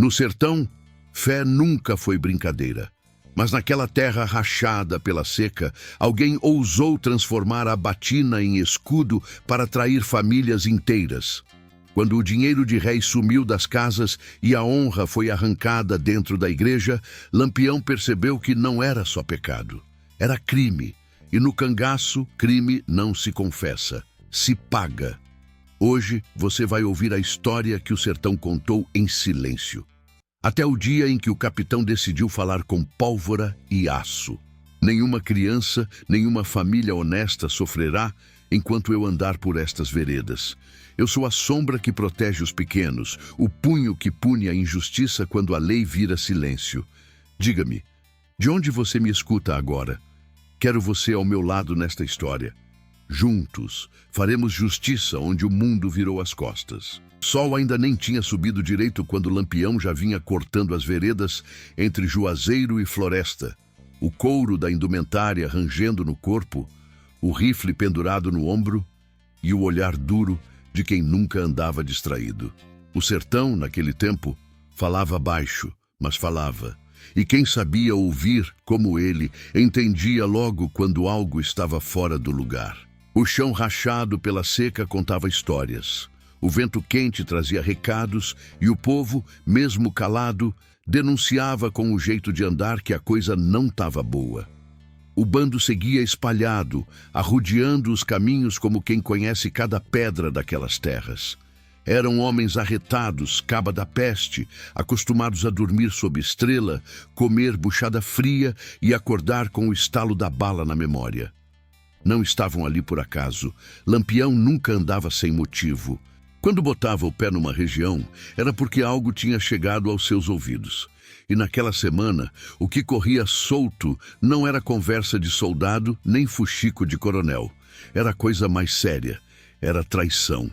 No sertão, fé nunca foi brincadeira. Mas naquela terra rachada pela seca, alguém ousou transformar a batina em escudo para atrair famílias inteiras. Quando o dinheiro de réis sumiu das casas e a honra foi arrancada dentro da igreja, Lampião percebeu que não era só pecado, era crime. E no cangaço, crime não se confessa, se paga. Hoje você vai ouvir a história que o sertão contou em silêncio. Até o dia em que o capitão decidiu falar com pólvora e aço. Nenhuma criança, nenhuma família honesta sofrerá enquanto eu andar por estas veredas. Eu sou a sombra que protege os pequenos, o punho que pune a injustiça quando a lei vira silêncio. Diga-me, de onde você me escuta agora? Quero você ao meu lado nesta história. Juntos, faremos justiça onde o mundo virou as costas. Sol ainda nem tinha subido direito quando Lampião já vinha cortando as veredas entre Juazeiro e Floresta. O couro da indumentária rangendo no corpo, o rifle pendurado no ombro e o olhar duro de quem nunca andava distraído. O sertão, naquele tempo, falava baixo, mas falava. E quem sabia ouvir, como ele, entendia logo quando algo estava fora do lugar. O chão rachado pela seca contava histórias. O vento quente trazia recados e o povo, mesmo calado, denunciava com o jeito de andar que a coisa não estava boa. O bando seguia espalhado, arrodeando os caminhos como quem conhece cada pedra daquelas terras. Eram homens arretados, caba da peste, acostumados a dormir sob estrela, comer buchada fria e acordar com o estalo da bala na memória. Não estavam ali por acaso. Lampião nunca andava sem motivo. Quando botava o pé numa região, era porque algo tinha chegado aos seus ouvidos. E naquela semana, o que corria solto não era conversa de soldado nem fuxico de coronel. Era coisa mais séria. Era traição.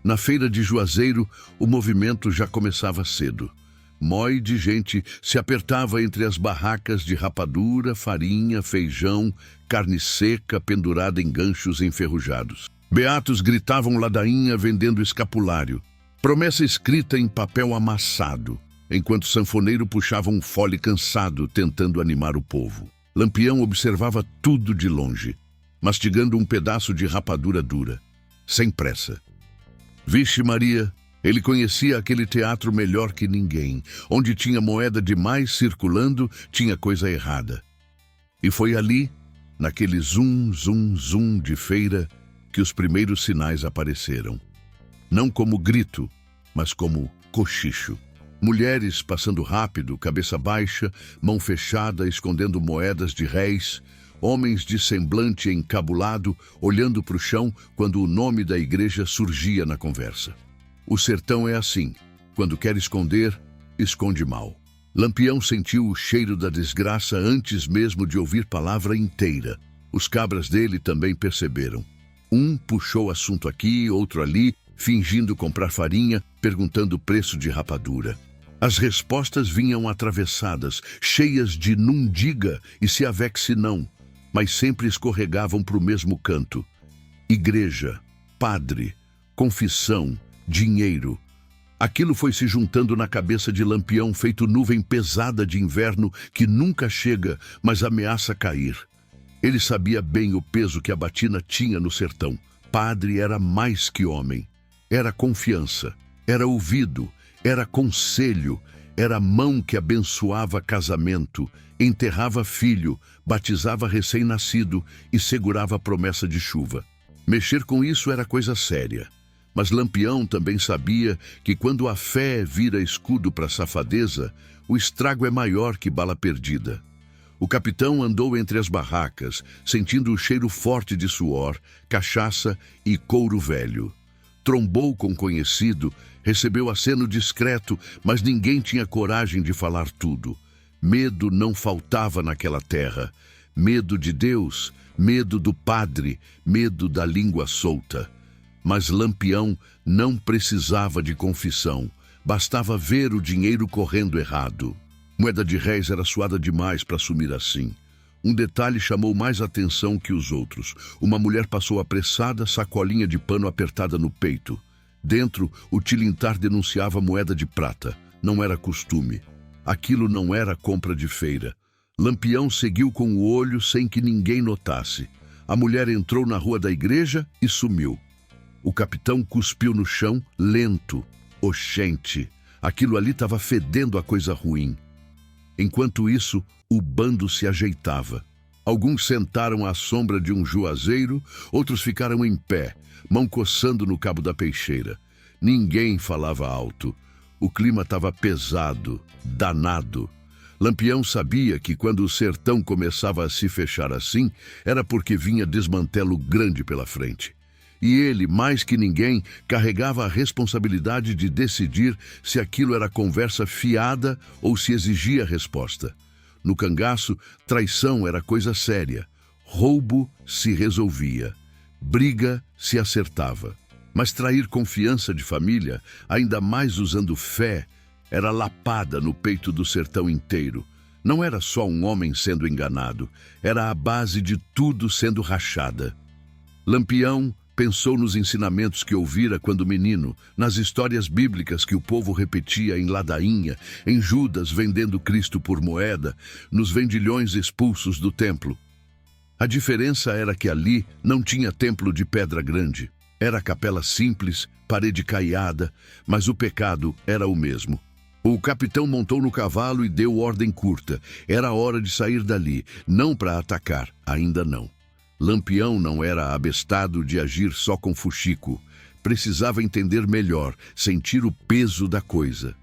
Na feira de Juazeiro, o movimento já começava cedo. Mói de gente se apertava entre as barracas de rapadura, farinha, feijão, carne seca pendurada em ganchos enferrujados. Beatos gritavam ladainha vendendo escapulário, promessa escrita em papel amassado, enquanto sanfoneiro puxava um fole cansado tentando animar o povo. Lampião observava tudo de longe, mastigando um pedaço de rapadura dura, sem pressa. Vixe Maria, ele conhecia aquele teatro melhor que ninguém. Onde tinha moeda demais circulando, tinha coisa errada. E foi ali, naquele zum, zum, zum de feira, que os primeiros sinais apareceram. Não como grito, mas como cochicho. Mulheres passando rápido, cabeça baixa, mão fechada, escondendo moedas de réis. Homens de semblante encabulado, olhando para o chão quando o nome da igreja surgia na conversa. O sertão é assim. Quando quer esconder, esconde mal. Lampião sentiu o cheiro da desgraça antes mesmo de ouvir palavra inteira. Os cabras dele também perceberam. Um puxou assunto aqui, outro ali, fingindo comprar farinha, perguntando o preço de rapadura. As respostas vinham atravessadas, cheias de não diga e se avexe não, mas sempre escorregavam para o mesmo canto. Igreja, padre, confissão, dinheiro. Aquilo foi se juntando na cabeça de Lampião, feito nuvem pesada de inverno que nunca chega, mas ameaça cair. Ele sabia bem o peso que a batina tinha no sertão. Padre era mais que homem. Era confiança, era ouvido, era conselho, era mão que abençoava casamento, enterrava filho, batizava recém-nascido e segurava a promessa de chuva. Mexer com isso era coisa séria. Mas Lampião também sabia que quando a fé vira escudo para a safadeza, o estrago é maior que bala perdida. O capitão andou entre as barracas, sentindo o cheiro forte de suor, cachaça e couro velho. Trombou com conhecido, recebeu aceno discreto, mas ninguém tinha coragem de falar tudo. Medo não faltava naquela terra. Medo de Deus, medo do padre, medo da língua solta. Mas Lampião não precisava de confissão. Bastava ver o dinheiro correndo errado. Moeda de réis era suada demais para sumir assim. Um detalhe chamou mais atenção que os outros. Uma mulher passou apressada, sacolinha de pano apertada no peito. Dentro, o tilintar denunciava moeda de prata. Não era costume. Aquilo não era compra de feira. Lampião seguiu com o olho sem que ninguém notasse. A mulher entrou na rua da igreja e sumiu. O capitão cuspiu no chão, lento, oxente. Aquilo ali estava fedendo a coisa ruim. Enquanto isso, o bando se ajeitava. Alguns sentaram à sombra de um juazeiro, outros ficaram em pé, mão coçando no cabo da peixeira. Ninguém falava alto. O clima estava pesado, danado. Lampião sabia que quando o sertão começava a se fechar assim, era porque vinha desmantelo grande pela frente. E ele, mais que ninguém, carregava a responsabilidade de decidir se aquilo era conversa fiada ou se exigia resposta. No cangaço, traição era coisa séria. Roubo se resolvia. Briga se acertava. Mas trair confiança de família, ainda mais usando fé, era lapada no peito do sertão inteiro. Não era só um homem sendo enganado, era a base de tudo sendo rachada. Lampião pensou nos ensinamentos que ouvira quando menino, nas histórias bíblicas que o povo repetia em ladainha, em Judas vendendo Cristo por moeda, nos vendilhões expulsos do templo. A diferença era que ali não tinha templo de pedra grande. Era capela simples, parede caiada, mas o pecado era o mesmo. O capitão montou no cavalo e deu ordem curta. Era hora de sair dali, não para atacar, ainda não. Lampião não era abestado de agir só com fuxico. Precisava entender melhor, sentir o peso da coisa.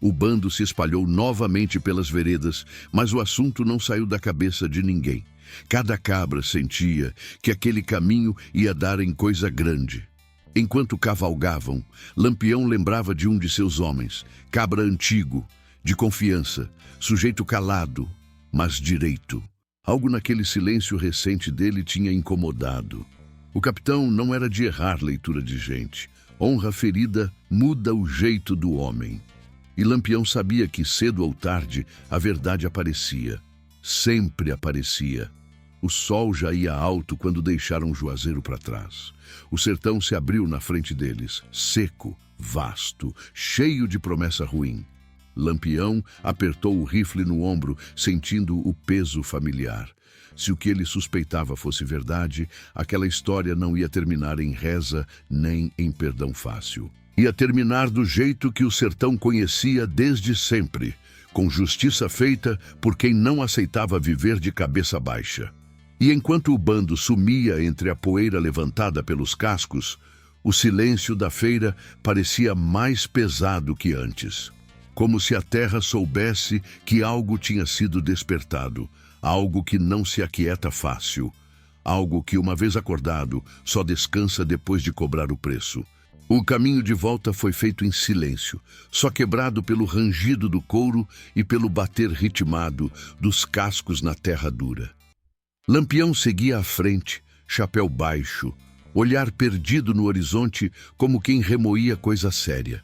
O bando se espalhou novamente pelas veredas, mas o assunto não saiu da cabeça de ninguém. Cada cabra sentia que aquele caminho ia dar em coisa grande. Enquanto cavalgavam, Lampião lembrava de um de seus homens, cabra antigo, de confiança, sujeito calado, mas direito. Algo naquele silêncio recente dele tinha incomodado. O capitão não era de errar leitura de gente. Honra ferida muda o jeito do homem. E Lampião sabia que cedo ou tarde a verdade aparecia. Sempre aparecia. O sol já ia alto quando deixaram o Juazeiro para trás. O sertão se abriu na frente deles, seco, vasto, cheio de promessa ruim. Lampião apertou o rifle no ombro, sentindo o peso familiar. Se o que ele suspeitava fosse verdade, aquela história não ia terminar em reza nem em perdão fácil. Ia terminar do jeito que o sertão conhecia desde sempre, com justiça feita por quem não aceitava viver de cabeça baixa. E enquanto o bando sumia entre a poeira levantada pelos cascos, o silêncio da feira parecia mais pesado que antes. Como se a terra soubesse que algo tinha sido despertado, algo que não se aquieta fácil, algo que, uma vez acordado, só descansa depois de cobrar o preço. O caminho de volta foi feito em silêncio, só quebrado pelo rangido do couro e pelo bater ritmado dos cascos na terra dura. Lampião seguia à frente, chapéu baixo, olhar perdido no horizonte como quem remoía coisa séria.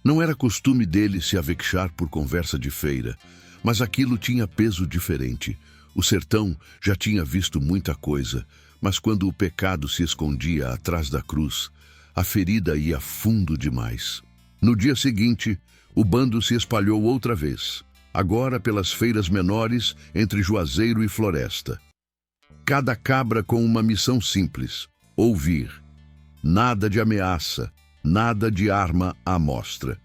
Não era costume dele se avexar por conversa de feira, mas aquilo tinha peso diferente. O sertão já tinha visto muita coisa, mas quando o pecado se escondia atrás da cruz, a ferida ia fundo demais. No dia seguinte, o bando se espalhou outra vez, agora pelas feiras menores entre Juazeiro e Floresta. Cada cabra com uma missão simples: ouvir. Nada de ameaça, nada de arma à mostra.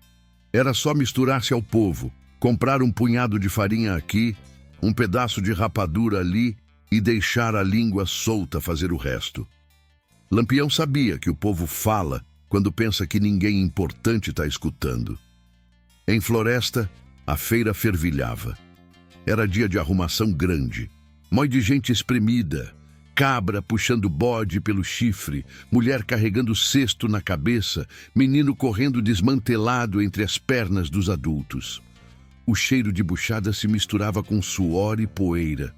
Era só misturar-se ao povo, comprar um punhado de farinha aqui, um pedaço de rapadura ali e deixar a língua solta fazer o resto. Lampião sabia que o povo fala quando pensa que ninguém importante está escutando. Em Floresta, a feira fervilhava. Era dia de arrumação grande. Mói de gente espremida, cabra puxando bode pelo chifre, mulher carregando cesto na cabeça, menino correndo desmantelado entre as pernas dos adultos. O cheiro de buchada se misturava com suor e poeira.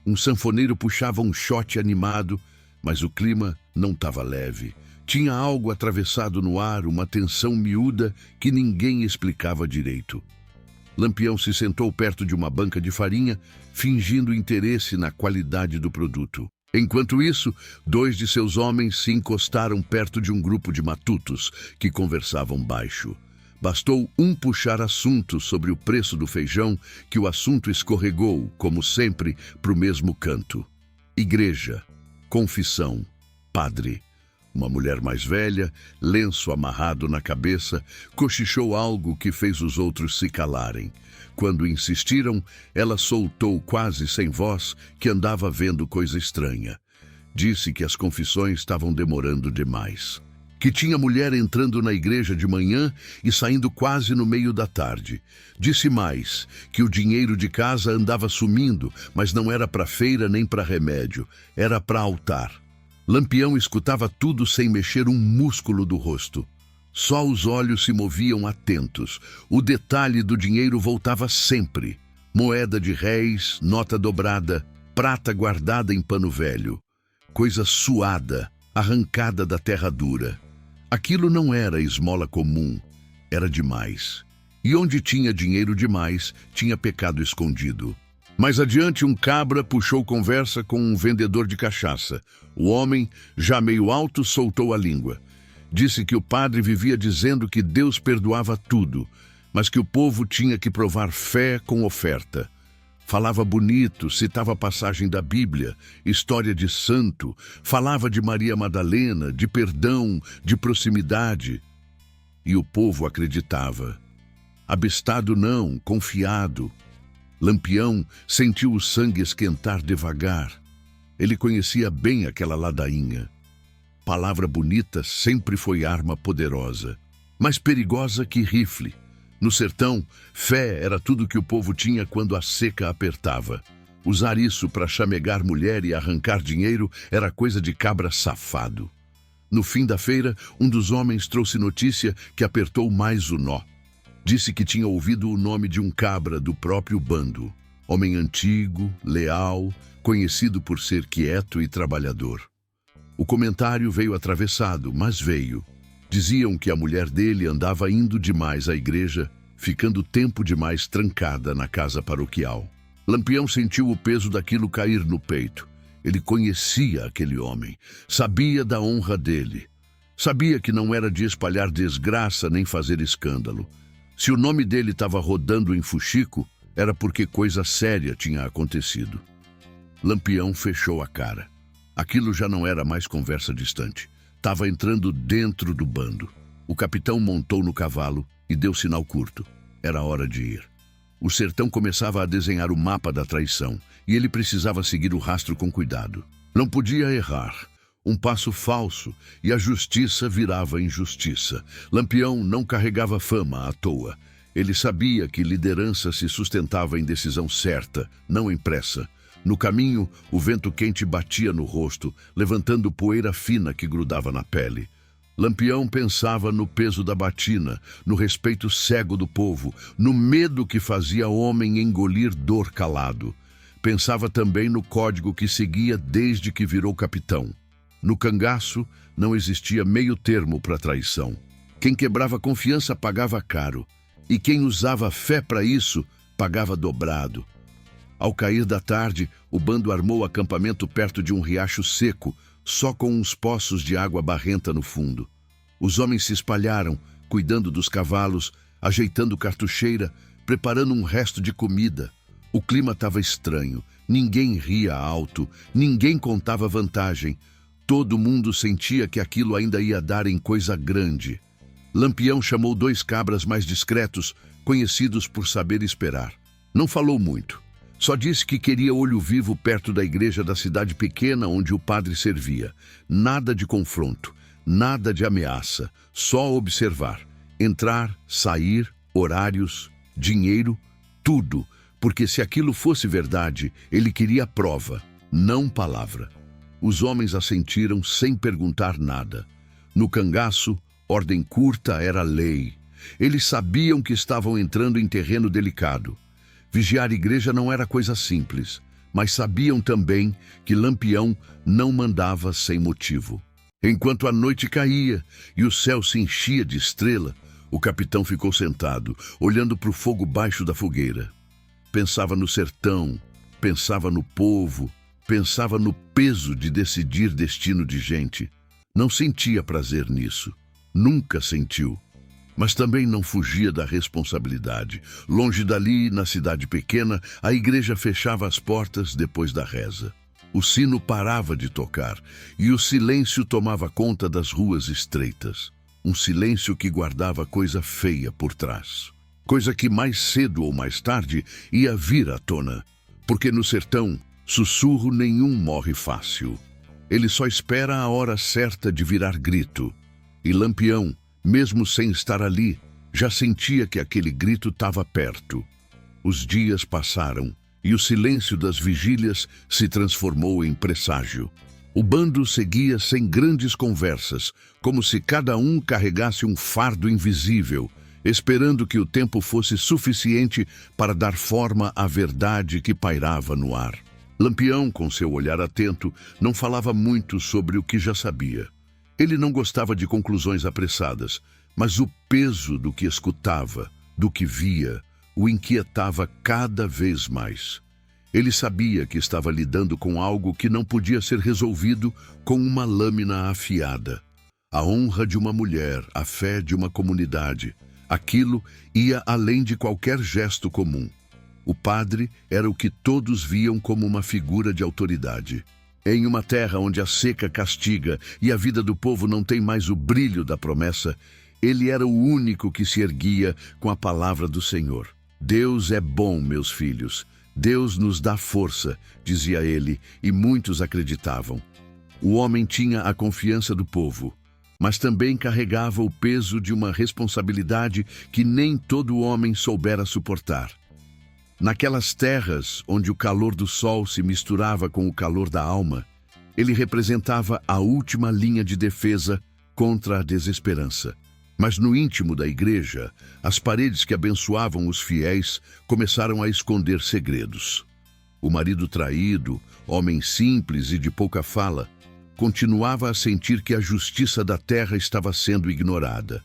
Um sanfoneiro puxava um shot animado, mas o clima não estava leve. Tinha algo atravessado no ar, uma tensão miúda que ninguém explicava direito. Lampião se sentou perto de uma banca de farinha, fingindo interesse na qualidade do produto. Enquanto isso, 2 de seus homens se encostaram perto de um grupo de matutos que conversavam baixo. Bastou um puxar assunto sobre o preço do feijão que o assunto escorregou, como sempre, para o mesmo canto. Igreja, confissão, padre. Uma mulher mais velha, lenço amarrado na cabeça, cochichou algo que fez os outros se calarem. Quando insistiram, ela soltou quase sem voz que andava vendo coisa estranha. Disse que as confissões estavam demorando demais. Que tinha mulher entrando na igreja de manhã e saindo quase no meio da tarde. Disse mais, que o dinheiro de casa andava sumindo, mas não era para feira nem para remédio, era para altar. Lampião escutava tudo sem mexer um músculo do rosto. Só os olhos se moviam atentos. O detalhe do dinheiro voltava sempre. Moeda de réis, nota dobrada, prata guardada em pano velho. Coisa suada, arrancada da terra dura. Aquilo não era esmola comum, era demais. E onde tinha dinheiro demais, tinha pecado escondido. Mais adiante, um cabra puxou conversa com um vendedor de cachaça. O homem, já meio alto, soltou a língua. Disse que o padre vivia dizendo que Deus perdoava tudo, mas que o povo tinha que provar fé com oferta. Falava bonito, citava passagem da Bíblia, história de santo, falava de Maria Madalena, de perdão, de proximidade. E o povo acreditava. Abestado não, confiado. Lampião sentiu o sangue esquentar devagar. Ele conhecia bem aquela ladainha. Palavra bonita sempre foi arma poderosa, mais perigosa que rifle. No sertão, fé era tudo que o povo tinha quando a seca apertava. Usar isso para chamegar mulher e arrancar dinheiro era coisa de cabra safado. No fim da feira, um dos homens trouxe notícia que apertou mais o nó. Disse que tinha ouvido o nome de um cabra do próprio bando. Homem antigo, leal, conhecido por ser quieto e trabalhador. O comentário veio atravessado, mas veio. Diziam que a mulher dele andava indo demais à igreja, ficando tempo demais trancada na casa paroquial. Lampião sentiu o peso daquilo cair no peito. Ele conhecia aquele homem, sabia da honra dele. Sabia que não era de espalhar desgraça nem fazer escândalo. Se o nome dele estava rodando em fuxico, era porque coisa séria tinha acontecido. Lampião fechou a cara. Aquilo já não era mais conversa distante. Estava entrando dentro do bando. O capitão montou no cavalo e deu sinal curto. Era hora de ir. O sertão começava a desenhar o mapa da traição e ele precisava seguir o rastro com cuidado. Não podia errar. Um passo falso e a justiça virava injustiça. Lampião não carregava fama à toa. Ele sabia que liderança se sustentava em decisão certa, não em pressa. No caminho, o vento quente batia no rosto, levantando poeira fina que grudava na pele. Lampião pensava no peso da batina, no respeito cego do povo, no medo que fazia homem engolir dor calado. Pensava também no código que seguia desde que virou capitão. No cangaço, não existia meio termo para traição. Quem quebrava confiança pagava caro, e quem usava fé para isso pagava dobrado. Ao cair da tarde, o bando armou acampamento perto de um riacho seco, só com uns poços de água barrenta no fundo. Os homens se espalharam, cuidando dos cavalos, ajeitando cartucheira, preparando um resto de comida. O clima estava estranho, ninguém ria alto, ninguém contava vantagem. Todo mundo sentia que aquilo ainda ia dar em coisa grande. Lampião chamou 2 cabras mais discretos, conhecidos por saber esperar. Não falou muito. Só disse que queria olho vivo perto da igreja da cidade pequena onde o padre servia. Nada de confronto, nada de ameaça, só observar. Entrar, sair, horários, dinheiro, tudo. Porque se aquilo fosse verdade, ele queria prova, não palavra. Os homens assentiram sem perguntar nada. No cangaço, ordem curta era lei. Eles sabiam que estavam entrando em terreno delicado. Vigiar a igreja não era coisa simples, mas sabiam também que Lampião não mandava sem motivo. Enquanto a noite caía e o céu se enchia de estrela, o capitão ficou sentado, olhando para o fogo baixo da fogueira. Pensava no sertão, pensava no povo, pensava no peso de decidir destino de gente. Não sentia prazer nisso. Nunca sentiu. Mas também não fugia da responsabilidade. Longe dali, na cidade pequena, a igreja fechava as portas depois da reza. O sino parava de tocar e o silêncio tomava conta das ruas estreitas. Um silêncio que guardava coisa feia por trás. Coisa que mais cedo ou mais tarde ia vir à tona. Porque no sertão, sussurro nenhum morre fácil. Ele só espera a hora certa de virar grito. E Lampião, mesmo sem estar ali, já sentia que aquele grito estava perto. Os dias passaram e o silêncio das vigílias se transformou em presságio. O bando seguia sem grandes conversas, como se cada um carregasse um fardo invisível, esperando que o tempo fosse suficiente para dar forma à verdade que pairava no ar. Lampião, com seu olhar atento, não falava muito sobre o que já sabia. Ele não gostava de conclusões apressadas, mas o peso do que escutava, do que via, o inquietava cada vez mais. Ele sabia que estava lidando com algo que não podia ser resolvido com uma lâmina afiada. A honra de uma mulher, a fé de uma comunidade. Aquilo ia além de qualquer gesto comum. O padre era o que todos viam como uma figura de autoridade. Em uma terra onde a seca castiga e a vida do povo não tem mais o brilho da promessa, ele era o único que se erguia com a palavra do Senhor. Deus é bom, meus filhos. Deus nos dá força, dizia ele, e muitos acreditavam. O homem tinha a confiança do povo, mas também carregava o peso de uma responsabilidade que nem todo homem soubera suportar. Naquelas terras onde o calor do sol se misturava com o calor da alma, ele representava a última linha de defesa contra a desesperança. Mas no íntimo da igreja, as paredes que abençoavam os fiéis começaram a esconder segredos. O marido traído, homem simples e de pouca fala, continuava a sentir que a justiça da terra estava sendo ignorada.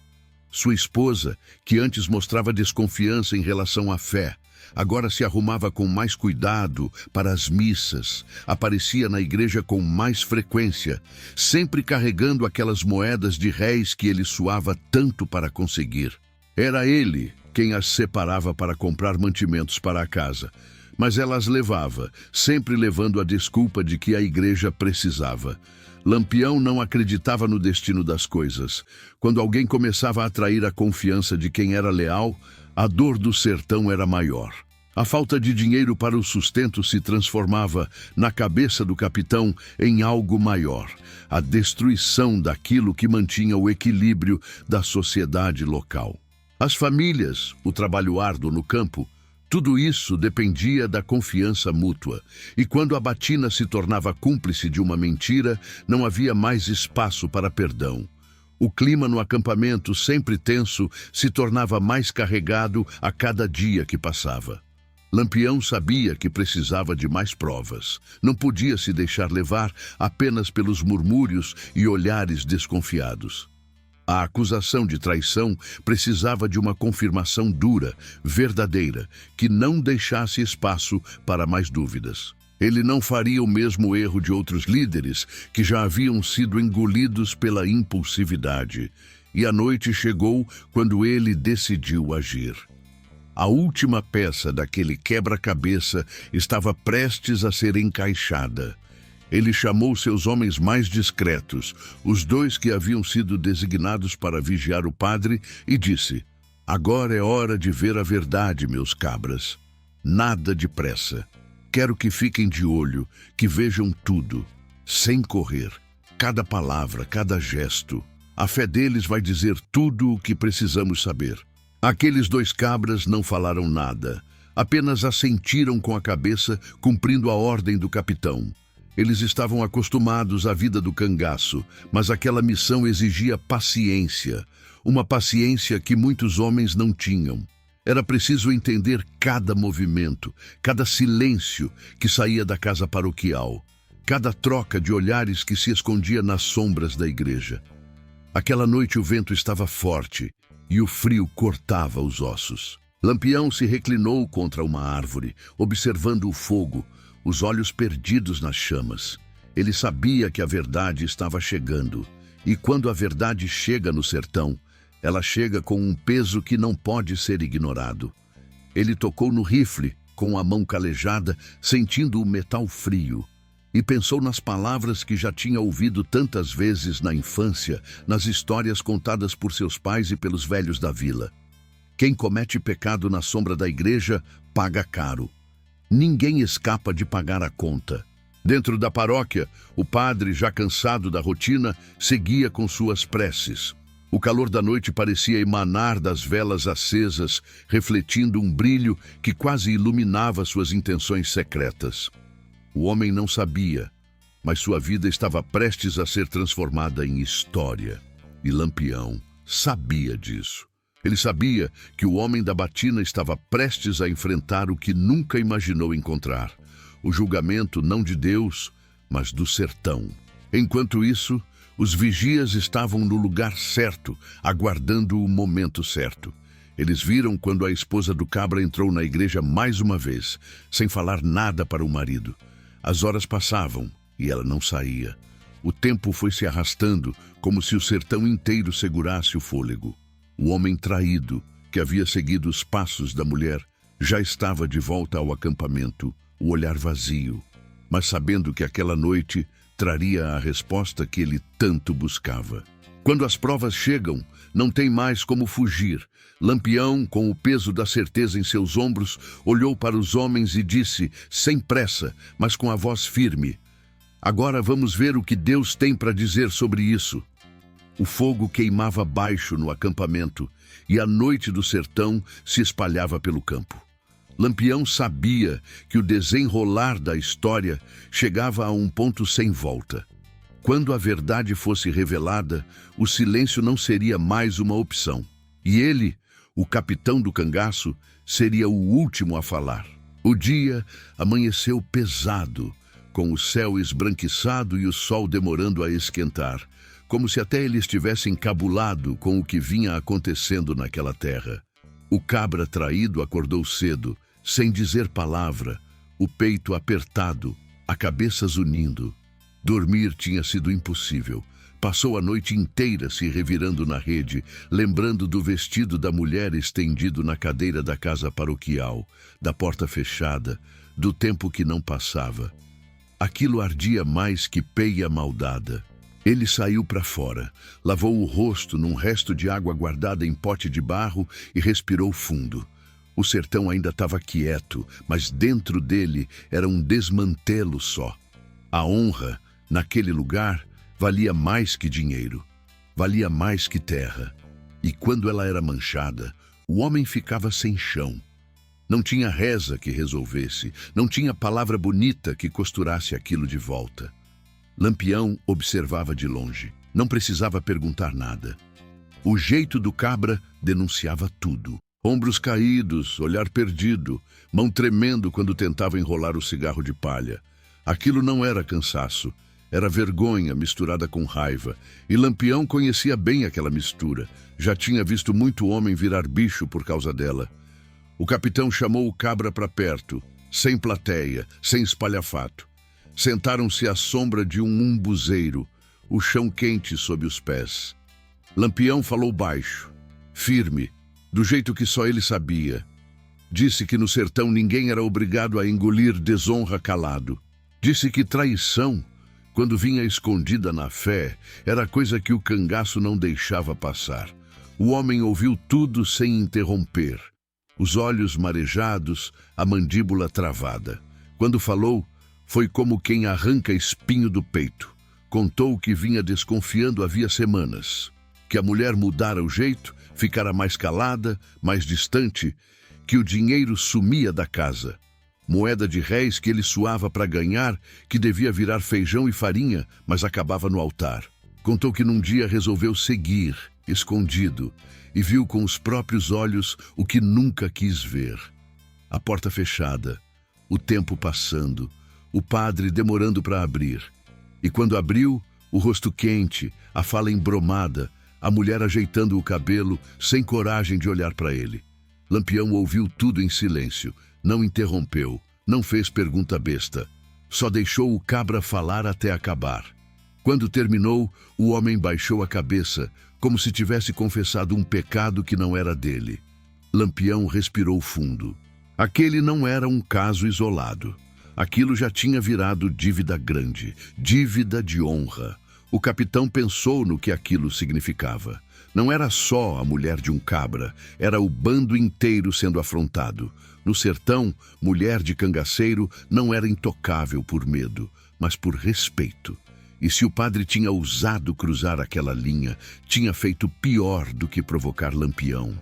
Sua esposa, que antes mostrava desconfiança em relação à fé, agora se arrumava com mais cuidado para as missas, aparecia na igreja com mais frequência, sempre carregando aquelas moedas de réis que ele suava tanto para conseguir. Era ele quem as separava para comprar mantimentos para a casa, mas ela as levava, sempre levando a desculpa de que a igreja precisava. Lampião não acreditava no destino das coisas. Quando alguém começava a atrair a confiança de quem era leal, a dor do sertão era maior. A falta de dinheiro para o sustento se transformava, na cabeça do capitão, em algo maior. A destruição daquilo que mantinha o equilíbrio da sociedade local. As famílias, o trabalho árduo no campo, tudo isso dependia da confiança mútua. E quando a batina se tornava cúmplice de uma mentira, não havia mais espaço para perdão. O clima no acampamento, sempre tenso, se tornava mais carregado a cada dia que passava. Lampião sabia que precisava de mais provas. Não podia se deixar levar apenas pelos murmúrios e olhares desconfiados. A acusação de traição precisava de uma confirmação dura, verdadeira, que não deixasse espaço para mais dúvidas. Ele não faria o mesmo erro de outros líderes que já haviam sido engolidos pela impulsividade. E a noite chegou quando ele decidiu agir. A última peça daquele quebra-cabeça estava prestes a ser encaixada. Ele chamou seus homens mais discretos, os dois que haviam sido designados para vigiar o padre, e disse: "Agora é hora de ver a verdade, meus cabras. Nada de pressa. Quero que fiquem de olho, que vejam tudo, sem correr. Cada palavra, cada gesto. A fé deles vai dizer tudo o que precisamos saber." Aqueles dois cabras não falaram nada, apenas assentiram com a cabeça, cumprindo a ordem do capitão. Eles estavam acostumados à vida do cangaço, mas aquela missão exigia paciência, uma paciência que muitos homens não tinham. Era preciso entender cada movimento, cada silêncio que saía da casa paroquial, cada troca de olhares que se escondia nas sombras da igreja. Aquela noite o vento estava forte e o frio cortava os ossos. Lampião se reclinou contra uma árvore, observando o fogo, os olhos perdidos nas chamas. Ele sabia que a verdade estava chegando, e quando a verdade chega no sertão, Ela chega com um peso que não pode ser ignorado. Ele tocou no rifle, com a mão calejada, sentindo o metal frio, e pensou nas palavras que já tinha ouvido tantas vezes na infância, nas histórias contadas por seus pais e pelos velhos da vila. Quem comete pecado na sombra da igreja, paga caro. Ninguém escapa de pagar a conta. Dentro da paróquia, o padre, já cansado da rotina, seguia com suas preces. O calor da noite parecia emanar das velas acesas, refletindo um brilho que quase iluminava suas intenções secretas. O homem não sabia, mas sua vida estava prestes a ser transformada em história. E Lampião sabia disso. Ele sabia que o homem da batina estava prestes a enfrentar o que nunca imaginou encontrar. O julgamento não de Deus, mas do sertão. Enquanto isso, os vigias estavam no lugar certo, aguardando o momento certo. Eles viram quando a esposa do cabra entrou na igreja mais uma vez, sem falar nada para o marido. As horas passavam e ela não saía. O tempo foi se arrastando, como se o sertão inteiro segurasse o fôlego. O homem traído, que havia seguido os passos da mulher, já estava de volta ao acampamento, o olhar vazio, mas sabendo que aquela noite traria a resposta que ele tanto buscava. Quando as provas chegam, não tem mais como fugir. Lampião, com o peso da certeza em seus ombros, olhou para os homens e disse, sem pressa, mas com a voz firme: "Agora vamos ver o que Deus tem para dizer sobre isso." O fogo queimava baixo no acampamento e a noite do sertão se espalhava pelo campo. Lampião sabia que o desenrolar da história chegava a um ponto sem volta. Quando a verdade fosse revelada, o silêncio não seria mais uma opção. E ele, o capitão do cangaço, seria o último a falar. O dia amanheceu pesado, com o céu esbranquiçado e o sol demorando a esquentar, como se até ele estivesse encabulado com o que vinha acontecendo naquela terra. O cabra traído acordou cedo, sem dizer palavra, o peito apertado, a cabeça zunindo. Dormir tinha sido impossível. Passou a noite inteira se revirando na rede, lembrando do vestido da mulher estendido na cadeira da casa paroquial, da porta fechada, do tempo que não passava. Aquilo ardia mais que peia maldada. Ele saiu para fora, lavou o rosto num resto de água guardada em pote de barro e respirou fundo. O sertão ainda estava quieto, mas dentro dele era um desmantelo só. A honra, naquele lugar, valia mais que dinheiro, valia mais que terra. E quando ela era manchada, o homem ficava sem chão. Não tinha reza que resolvesse, não tinha palavra bonita que costurasse aquilo de volta. Lampião observava de longe, não precisava perguntar nada. O jeito do cabra denunciava tudo. Ombros caídos, olhar perdido, mão tremendo quando tentava enrolar o cigarro de palha. Aquilo não era cansaço, era vergonha misturada com raiva, e Lampião conhecia bem aquela mistura. Já tinha visto muito homem virar bicho por causa dela. O capitão chamou o cabra para perto, sem plateia, sem espalhafato. Sentaram-se à sombra de um umbuzeiro, o chão quente sob os pés. Lampião falou baixo, firme, do jeito que só ele sabia. Disse que no sertão ninguém era obrigado a engolir desonra calado. Disse que traição, quando vinha escondida na fé, era coisa que o cangaço não deixava passar. O homem ouviu tudo sem interromper. Os olhos marejados, a mandíbula travada. Quando falou, foi como quem arranca espinho do peito. Contou que vinha desconfiando havia semanas. Que a mulher mudara o jeito, ficara mais calada, mais distante, que o dinheiro sumia da casa. Moeda de réis que ele suava para ganhar, que devia virar feijão e farinha, mas acabava no altar. Contou que num dia resolveu seguir, escondido, e viu com os próprios olhos o que nunca quis ver. A porta fechada, o tempo passando, o padre demorando para abrir. E quando abriu, o rosto quente, a fala embromada, a mulher ajeitando o cabelo, sem coragem de olhar para ele. Lampião ouviu tudo em silêncio, não interrompeu, não fez pergunta besta. Só deixou o cabra falar até acabar. Quando terminou, o homem baixou a cabeça, como se tivesse confessado um pecado que não era dele. Lampião respirou fundo. Aquele não era um caso isolado. Aquilo já tinha virado dívida grande, dívida de honra. O capitão pensou no que aquilo significava. Não era só a mulher de um cabra, era o bando inteiro sendo afrontado. No sertão, mulher de cangaceiro não era intocável por medo, mas por respeito. E se o padre tinha ousado cruzar aquela linha, tinha feito pior do que provocar Lampião.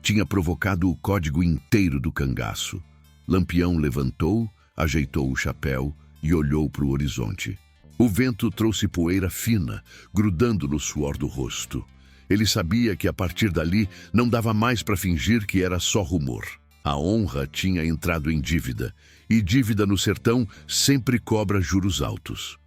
Tinha provocado o código inteiro do cangaço. Lampião levantou, ajeitou o chapéu e olhou para o horizonte. O vento trouxe poeira fina, grudando no suor do rosto. Ele sabia que a partir dali não dava mais para fingir que era só rumor. A honra tinha entrado em dívida, e dívida no sertão sempre cobra juros altos.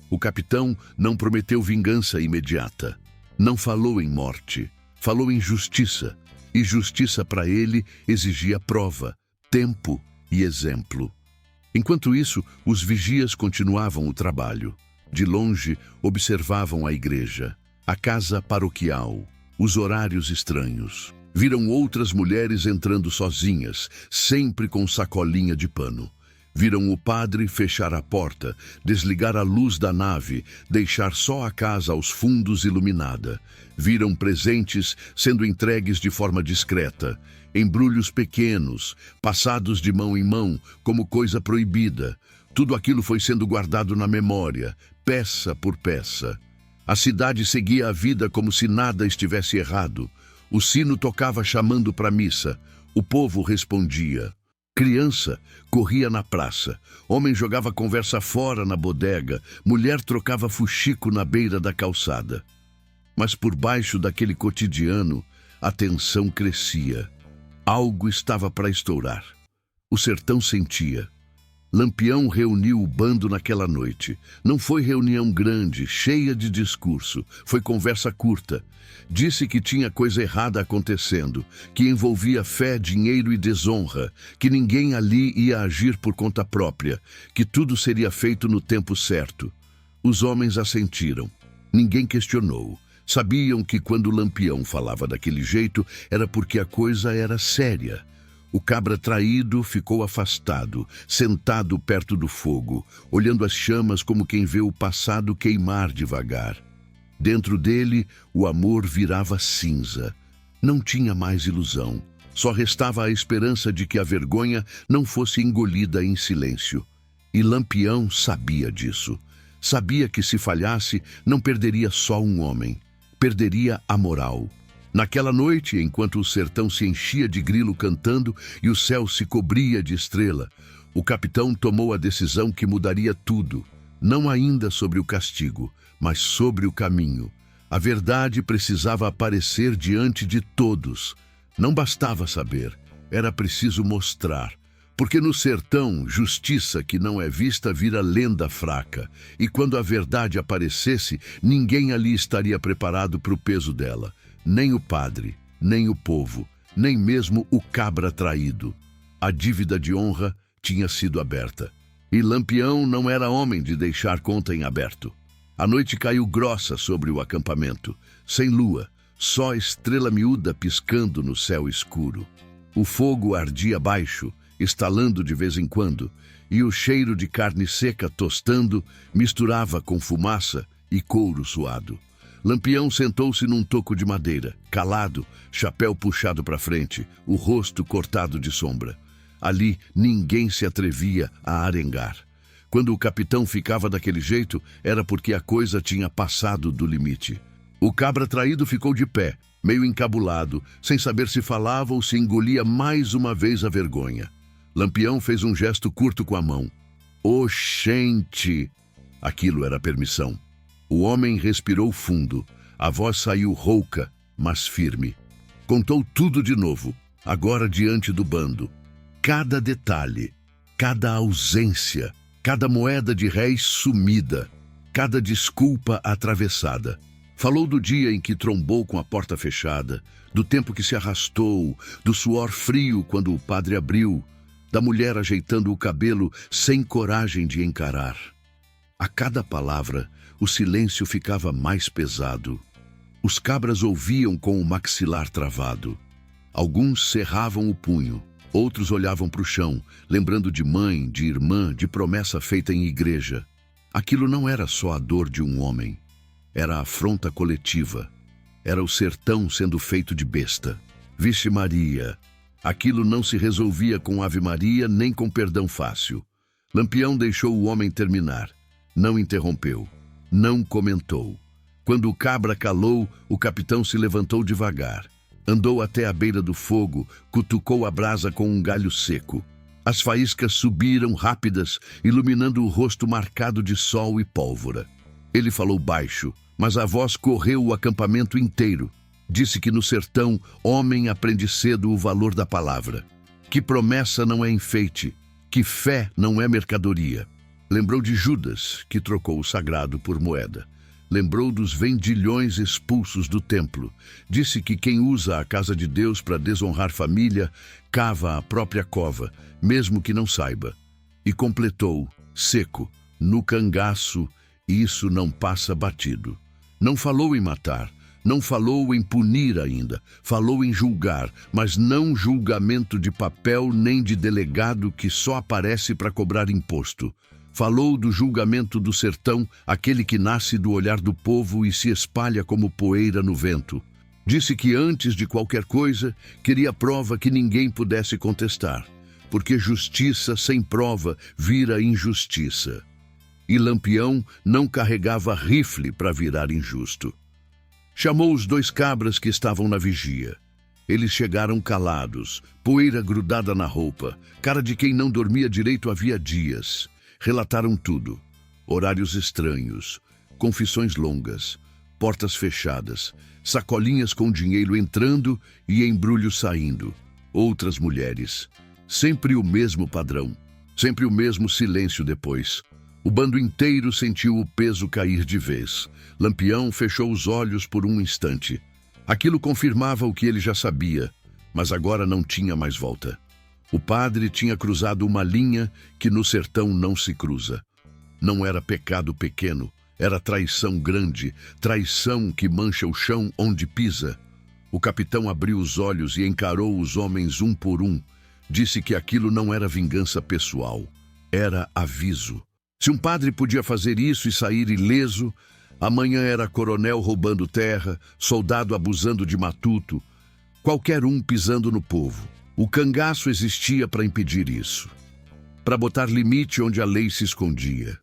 O capitão não prometeu vingança imediata. Não falou em morte, falou em justiça. E justiça para ele exigia prova, tempo e exemplo. Enquanto isso, os vigias continuavam o trabalho. De longe, observavam a igreja, a casa paroquial, os horários estranhos. Viram outras mulheres entrando sozinhas, sempre com sacolinha de pano. Viram o padre fechar a porta, desligar a luz da nave, deixar só a casa aos fundos iluminada. Viram presentes sendo entregues de forma discreta, embrulhos pequenos, passados de mão em mão, como coisa proibida. Tudo aquilo foi sendo guardado na memória, peça por peça. A cidade seguia a vida como se nada estivesse errado. O sino tocava chamando para a missa. O povo respondia. Criança corria na praça, homem jogava conversa fora na bodega, mulher trocava fuxico na beira da calçada. Mas por baixo daquele cotidiano, a tensão crescia. Algo estava para estourar. O sertão sentia. Lampião reuniu o bando naquela noite. Não foi reunião grande, cheia de discurso. Foi conversa curta. Disse que tinha coisa errada acontecendo, que envolvia fé, dinheiro e desonra, que ninguém ali ia agir por conta própria, que tudo seria feito no tempo certo. Os homens assentiram. Ninguém questionou. Sabiam que quando Lampião falava daquele jeito, era porque a coisa era séria. O cabra traído ficou afastado, sentado perto do fogo, olhando as chamas como quem vê o passado queimar devagar. Dentro dele, o amor virava cinza. Não tinha mais ilusão. Só restava a esperança de que a vergonha não fosse engolida em silêncio. E Lampião sabia disso. Sabia que se falhasse, não perderia só um homem. Perderia a moral. Naquela noite, enquanto o sertão se enchia de grilo cantando e o céu se cobria de estrela, o capitão tomou a decisão que mudaria tudo. Não ainda sobre o castigo, mas sobre o caminho. A verdade precisava aparecer diante de todos. Não bastava saber, era preciso mostrar. Porque no sertão, justiça que não é vista vira lenda fraca. E quando a verdade aparecesse, ninguém ali estaria preparado para o peso dela. Nem o padre, nem o povo, nem mesmo o cabra traído. A dívida de honra tinha sido aberta. E Lampião não era homem de deixar conta em aberto. A noite caiu grossa sobre o acampamento, sem lua, só estrela miúda piscando no céu escuro. O fogo ardia baixo, estalando de vez em quando, e o cheiro de carne seca tostando misturava com fumaça e couro suado. Lampião sentou-se num toco de madeira, calado, chapéu puxado para frente, o rosto cortado de sombra. Ali ninguém se atrevia a arengar. Quando o capitão ficava daquele jeito, era porque a coisa tinha passado do limite. O cabra traído ficou de pé, meio encabulado, sem saber se falava ou se engolia mais uma vez a vergonha. Lampião fez um gesto curto com a mão. Oxente! Aquilo era permissão. O homem respirou fundo. A voz saiu rouca, mas firme. Contou tudo de novo, agora diante do bando. Cada detalhe, cada ausência, cada moeda de réis sumida, cada desculpa atravessada. Falou do dia em que trombou com a porta fechada, do tempo que se arrastou, do suor frio quando o padre abriu, da mulher ajeitando o cabelo sem coragem de encarar. A cada palavra, o silêncio ficava mais pesado. Os cabras ouviam com o maxilar travado. Alguns cerravam o punho, outros olhavam para o chão, lembrando de mãe, de irmã, de promessa feita em igreja. Aquilo não era só a dor de um homem, era a afronta coletiva. Era o sertão sendo feito de besta. Vixe Maria! Aquilo não se resolvia com Ave Maria nem com perdão fácil. Lampião deixou o homem terminar. Não interrompeu. Não comentou. Quando o cabra calou, o capitão se levantou devagar. Andou até a beira do fogo, cutucou a brasa com um galho seco. As faíscas subiram rápidas, iluminando o rosto marcado de sol e pólvora. Ele falou baixo, mas a voz correu o acampamento inteiro. Disse que no sertão, homem aprende cedo o valor da palavra. Que promessa não é enfeite, que fé não é mercadoria. Lembrou de Judas, que trocou o sagrado por moeda. Lembrou dos vendilhões expulsos do templo. Disse que quem usa a casa de Deus para desonrar família, cava a própria cova, mesmo que não saiba. E completou, seco, no cangaço, isso não passa batido. Não falou em matar, não falou em punir ainda, falou em julgar, mas não julgamento de papel nem de delegado que só aparece para cobrar imposto. Falou do julgamento do sertão, aquele que nasce do olhar do povo e se espalha como poeira no vento. Disse que antes de qualquer coisa, queria prova que ninguém pudesse contestar, porque justiça sem prova vira injustiça. E Lampião não carregava rifle para virar injusto. Chamou os 2 cabras que estavam na vigia. Eles chegaram calados, poeira grudada na roupa, cara de quem não dormia direito havia dias. Relataram tudo. Horários estranhos, confissões longas, portas fechadas, sacolinhas com dinheiro entrando e embrulhos saindo. Outras mulheres. Sempre o mesmo padrão. Sempre o mesmo silêncio depois. O bando inteiro sentiu o peso cair de vez. Lampião fechou os olhos por um instante. Aquilo confirmava o que ele já sabia, mas agora não tinha mais volta. O padre tinha cruzado uma linha que no sertão não se cruza. Não era pecado pequeno, era traição grande, traição que mancha o chão onde pisa. O capitão abriu os olhos e encarou os homens um por um. Disse que aquilo não era vingança pessoal, era aviso. Se um padre podia fazer isso e sair ileso, amanhã era coronel roubando terra, soldado abusando de matuto, qualquer um pisando no povo. O cangaço existia para impedir isso, para botar limite onde a lei se escondia.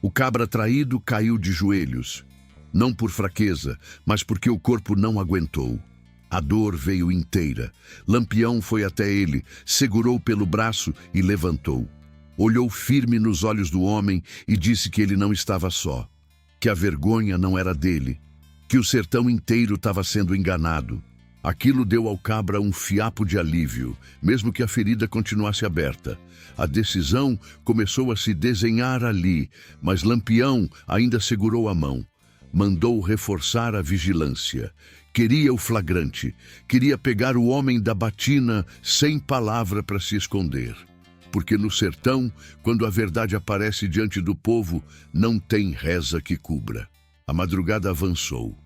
O cabra traído caiu de joelhos, não por fraqueza, mas porque o corpo não aguentou. A dor veio inteira. Lampião foi até ele, segurou pelo braço e levantou. Olhou firme nos olhos do homem e disse que ele não estava só, que a vergonha não era dele, que o sertão inteiro estava sendo enganado. Aquilo deu ao cabra um fiapo de alívio, mesmo que a ferida continuasse aberta. A decisão começou a se desenhar ali, mas Lampião ainda segurou a mão. Mandou reforçar a vigilância. Queria o flagrante, queria pegar o homem da batina sem palavra para se esconder. Porque no sertão, quando a verdade aparece diante do povo, não tem reza que cubra. A madrugada avançou.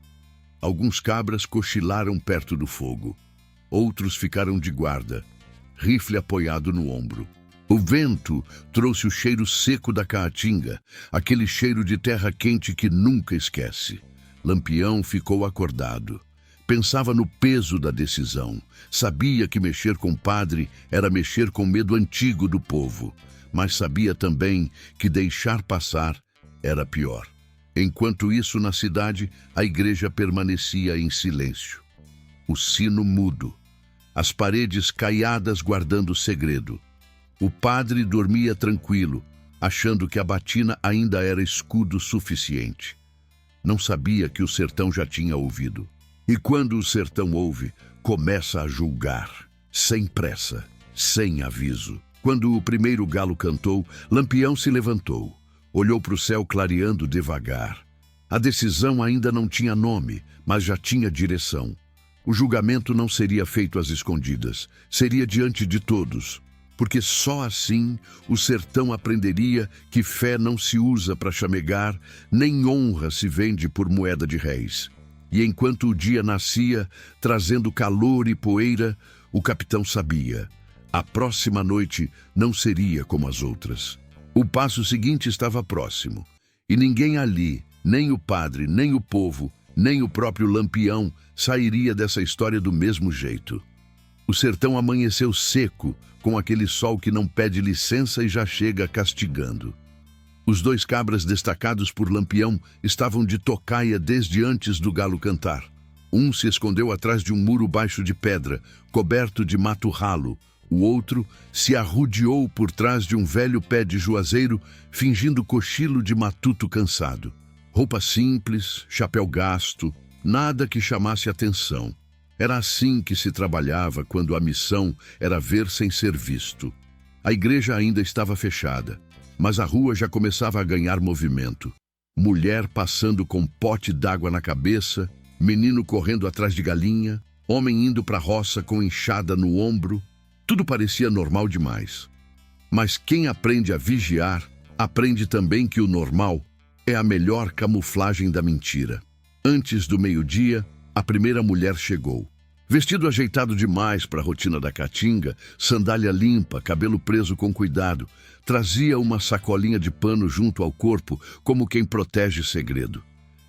Alguns cabras cochilaram perto do fogo. Outros ficaram de guarda, rifle apoiado no ombro. O vento trouxe o cheiro seco da caatinga, aquele cheiro de terra quente que nunca esquece. Lampião ficou acordado. Pensava no peso da decisão. Sabia que mexer com o padre era mexer com o medo antigo do povo, mas sabia também que deixar passar era pior. Enquanto isso, na cidade, a igreja permanecia em silêncio. O sino mudo, as paredes caiadas guardando o segredo. O padre dormia tranquilo, achando que a batina ainda era escudo suficiente. Não sabia que o sertão já tinha ouvido. E quando o sertão ouve, começa a julgar, sem pressa, sem aviso. Quando o primeiro galo cantou, Lampião se levantou. Olhou para o céu clareando devagar. A decisão ainda não tinha nome, mas já tinha direção. O julgamento não seria feito às escondidas, seria diante de todos, porque só assim o sertão aprenderia que fé não se usa para chamegar, nem honra se vende por moeda de réis. E enquanto o dia nascia, trazendo calor e poeira, o capitão sabia: a próxima noite não seria como as outras. O passo seguinte estava próximo, e ninguém ali, nem o padre, nem o povo, nem o próprio Lampião, sairia dessa história do mesmo jeito. O sertão amanheceu seco, com aquele sol que não pede licença e já chega castigando. Os 2 cabras destacados por Lampião estavam de tocaia desde antes do galo cantar. Um se escondeu atrás de um muro baixo de pedra, coberto de mato ralo. O outro se arrudeou por trás de um velho pé de juazeiro, fingindo cochilo de matuto cansado. Roupa simples, chapéu gasto, nada que chamasse atenção. Era assim que se trabalhava quando a missão era ver sem ser visto. A igreja ainda estava fechada, mas a rua já começava a ganhar movimento. Mulher passando com pote d'água na cabeça, menino correndo atrás de galinha, homem indo para a roça com enxada no ombro. Tudo parecia normal demais. Mas quem aprende a vigiar, aprende também que o normal é a melhor camuflagem da mentira. Antes do meio-dia, a primeira mulher chegou. Vestido ajeitado demais para a rotina da caatinga, sandália limpa, cabelo preso com cuidado, trazia uma sacolinha de pano junto ao corpo, como quem protege segredo.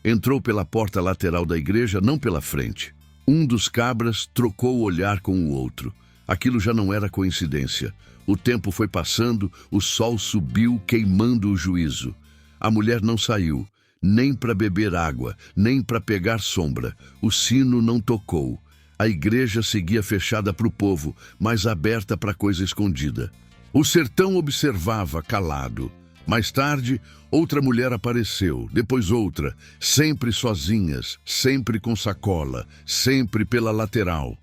Entrou pela porta lateral da igreja, não pela frente. Um dos cabras trocou o olhar com o outro. Aquilo já não era coincidência. O tempo foi passando, o sol subiu, queimando o juízo. A mulher não saiu, nem para beber água, nem para pegar sombra. O sino não tocou. A igreja seguia fechada para o povo, mas aberta para coisa escondida. O sertão observava, calado. Mais tarde, outra mulher apareceu, depois outra, sempre sozinhas, sempre com sacola, sempre pela lateral.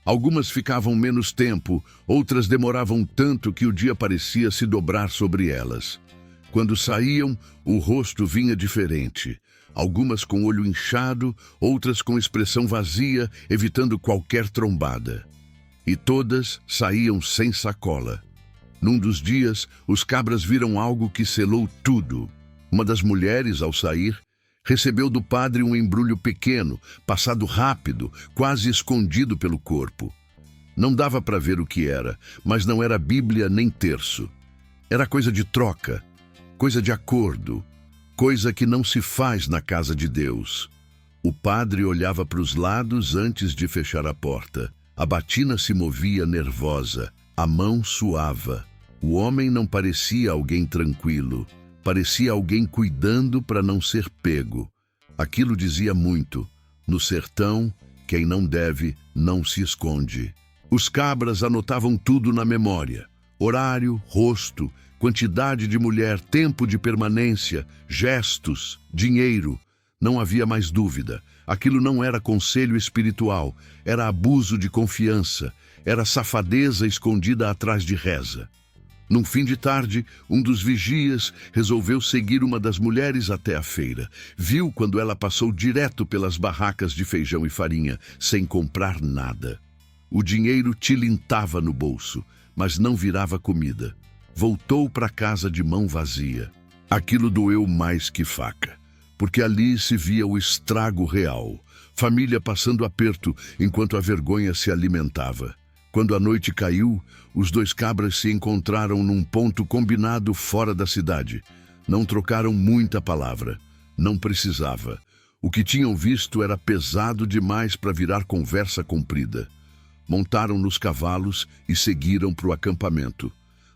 Algumas ficavam menos tempo, outras demoravam tanto que o dia parecia se dobrar sobre elas. Quando saíam, o rosto vinha diferente. Algumas com olho inchado, outras com expressão vazia, evitando qualquer trombada. E todas saíam sem sacola. Num dos dias, os cabras viram algo que selou tudo. Uma das mulheres, ao sair, recebeu do padre um embrulho pequeno, passado rápido, quase escondido pelo corpo. Não dava para ver o que era, mas não era Bíblia nem terço. Era coisa de troca, coisa de acordo, coisa que não se faz na casa de Deus. O padre olhava para os lados antes de fechar a porta. A batina se movia nervosa, a mão suava. O homem não parecia alguém tranquilo, parecia alguém cuidando para não ser pego. Aquilo dizia muito. No sertão, quem não deve, não se esconde. Os cabras anotavam tudo na memória. Horário, rosto, quantidade de mulher, tempo de permanência, gestos, dinheiro. Não havia mais dúvida. Aquilo não era conselho espiritual, era abuso de confiança, era safadeza escondida atrás de reza. Num fim de tarde, um dos vigias resolveu seguir uma das mulheres até a feira. Viu quando ela passou direto pelas barracas de feijão e farinha, sem comprar nada. O dinheiro tilintava no bolso, mas não virava comida. Voltou para casa de mão vazia. Aquilo doeu mais que faca, porque ali se via o estrago real. Família passando aperto enquanto a vergonha se alimentava. Quando a noite caiu, os 2 cabras se encontraram num ponto combinado fora da cidade. Não trocaram muita palavra. Não precisava. O que tinham visto era pesado demais para virar conversa comprida. Montaram nos cavalos e seguiram para o acampamento.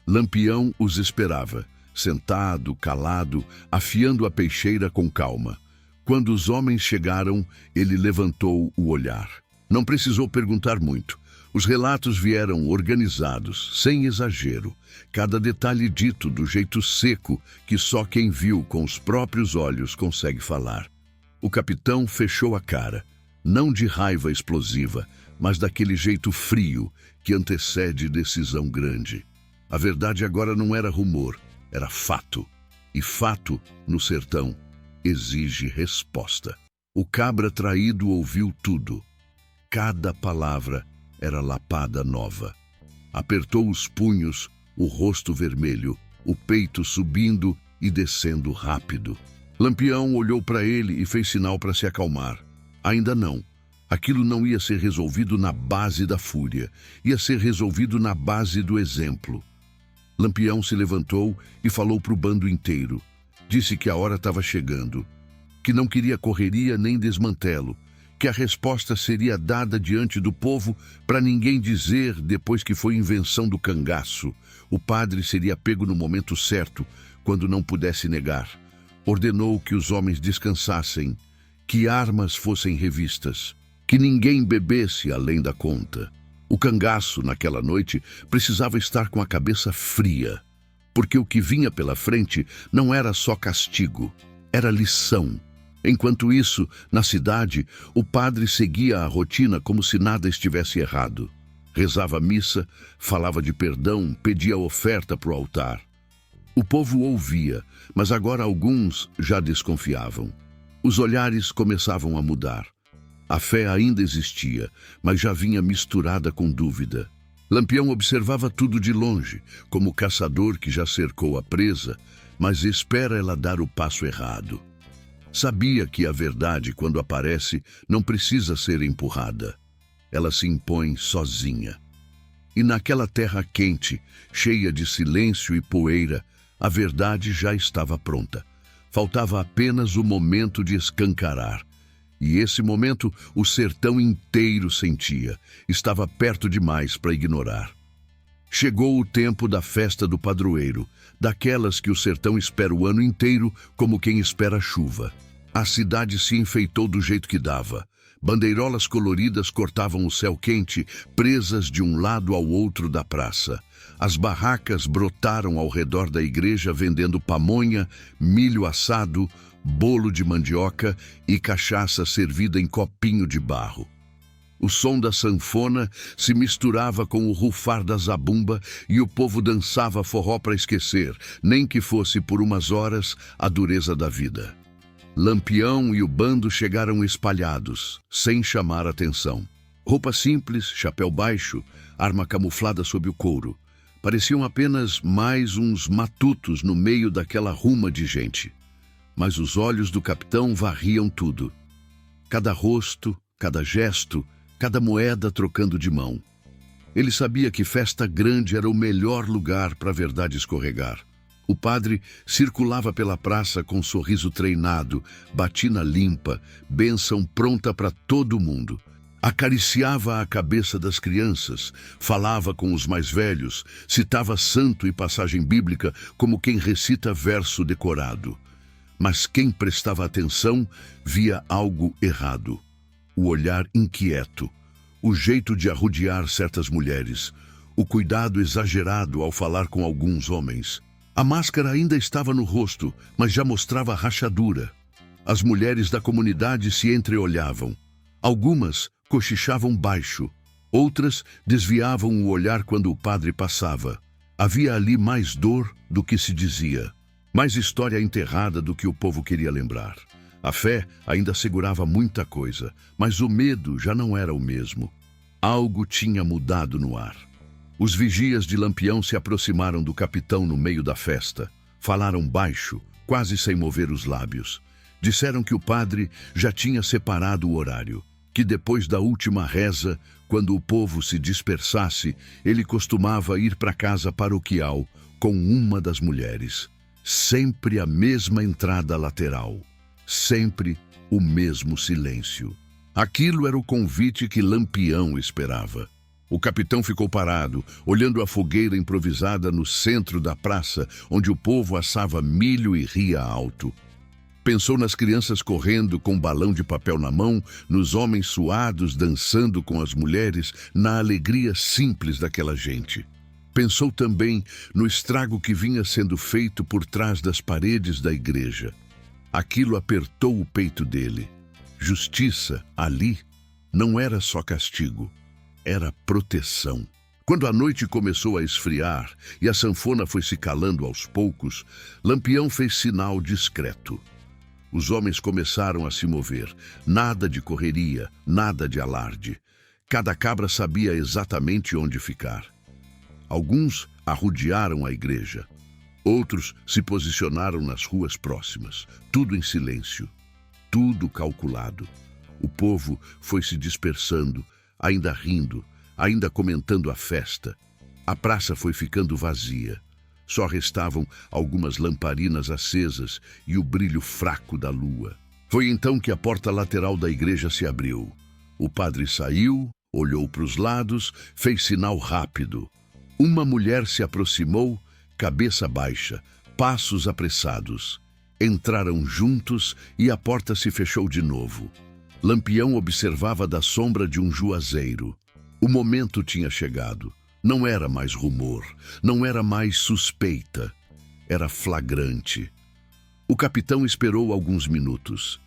Lampião os esperava, sentado, calado, afiando a peixeira com calma. Quando os homens chegaram, ele levantou o olhar. Não precisou perguntar muito. Os relatos vieram organizados, sem exagero. Cada detalhe dito do jeito seco que só quem viu com os próprios olhos consegue falar. O capitão fechou a cara, não de raiva explosiva, mas daquele jeito frio que antecede decisão grande. A verdade agora não era rumor, era fato. E fato, no sertão, exige resposta. O cabra traído ouviu tudo. Cada palavra era lapada nova. Apertou os punhos, o rosto vermelho, o peito subindo e descendo rápido. Lampião olhou para ele e fez sinal para se acalmar. Ainda não. Aquilo não ia ser resolvido na base da fúria, ia ser resolvido na base do exemplo. Lampião se levantou e falou para o bando inteiro. Disse que a hora estava chegando, que não queria correria nem desmantelo, que a resposta seria dada diante do povo para ninguém dizer depois que foi invenção do cangaço. O padre seria pego no momento certo, quando não pudesse negar. Ordenou que os homens descansassem, que armas fossem revistas, que ninguém bebesse além da conta. O cangaço, naquela noite, precisava estar com a cabeça fria, porque o que vinha pela frente não era só castigo, era lição. Enquanto isso, na cidade, o padre seguia a rotina como se nada estivesse errado. Rezava a missa, falava de perdão, pedia oferta para o altar. O povo ouvia, mas agora alguns já desconfiavam. Os olhares começavam a mudar. A fé ainda existia, mas já vinha misturada com dúvida. Lampião observava tudo de longe, como caçador que já cercou a presa, mas espera ela dar o passo errado. Sabia que a verdade, quando aparece, não precisa ser empurrada. Ela se impõe sozinha. E naquela terra quente, cheia de silêncio e poeira, a verdade já estava pronta. Faltava apenas o momento de escancarar. E esse momento o sertão inteiro sentia. Estava perto demais para ignorar. Chegou o tempo da festa do padroeiro, daquelas que o sertão espera o ano inteiro como quem espera a chuva. A cidade se enfeitou do jeito que dava. Bandeirolas coloridas cortavam o céu quente, presas de um lado ao outro da praça. As barracas brotaram ao redor da igreja vendendo pamonha, milho assado, bolo de mandioca e cachaça servida em copinho de barro. O som da sanfona se misturava com o rufar da zabumba e o povo dançava forró para esquecer, nem que fosse por umas horas, a dureza da vida. Lampião e o bando chegaram espalhados, sem chamar atenção. Roupa simples, chapéu baixo, arma camuflada sob o couro. Pareciam apenas mais uns matutos no meio daquela ruma de gente. Mas os olhos do capitão varriam tudo. Cada rosto, cada gesto, cada moeda trocando de mão. Ele sabia que festa grande era o melhor lugar para a verdade escorregar. O padre circulava pela praça com um sorriso treinado, batina limpa, bênção pronta para todo mundo. Acariciava a cabeça das crianças, falava com os mais velhos, citava santo e passagem bíblica como quem recita verso decorado. Mas quem prestava atenção via algo errado. O olhar inquieto, o jeito de arrodear certas mulheres, o cuidado exagerado ao falar com alguns homens. A máscara ainda estava no rosto, mas já mostrava rachadura. As mulheres da comunidade se entreolhavam. Algumas cochichavam baixo, outras desviavam o olhar quando o padre passava. Havia ali mais dor do que se dizia, mais história enterrada do que o povo queria lembrar. A fé ainda segurava muita coisa, mas o medo já não era o mesmo. Algo tinha mudado no ar. Os vigias de Lampião se aproximaram do capitão no meio da festa. Falaram baixo, quase sem mover os lábios. Disseram que o padre já tinha separado o horário, que depois da última reza, quando o povo se dispersasse, ele costumava ir para a casa paroquial com uma das mulheres. Sempre a mesma entrada lateral, sempre o mesmo silêncio. Aquilo era o convite que Lampião esperava. O capitão ficou parado, olhando a fogueira improvisada no centro da praça, onde o povo assava milho e ria alto. Pensou nas crianças correndo com um balão de papel na mão, nos homens suados dançando com as mulheres, na alegria simples daquela gente. Pensou também no estrago que vinha sendo feito por trás das paredes da igreja. Aquilo apertou o peito dele. Justiça, ali, não era só castigo, era proteção. Quando a noite começou a esfriar e a sanfona foi se calando aos poucos, Lampião fez sinal discreto. Os homens começaram a se mover. Nada de correria, nada de alarde. Cada cabra sabia exatamente onde ficar. Alguns arrodearam a igreja. Outros se posicionaram nas ruas próximas. Tudo em silêncio. Tudo calculado. O povo foi se dispersando, ainda rindo, ainda comentando a festa. A praça foi ficando vazia. Só restavam algumas lamparinas acesas e o brilho fraco da lua. Foi então que a porta lateral da igreja se abriu. O padre saiu, olhou para os lados, fez sinal rápido. Uma mulher se aproximou, cabeça baixa, passos apressados. Entraram juntos e a porta se fechou de novo. Lampião observava da sombra de um juazeiro. O momento tinha chegado. Não era mais rumor, não era mais suspeita. Era flagrante. O capitão esperou alguns minutos.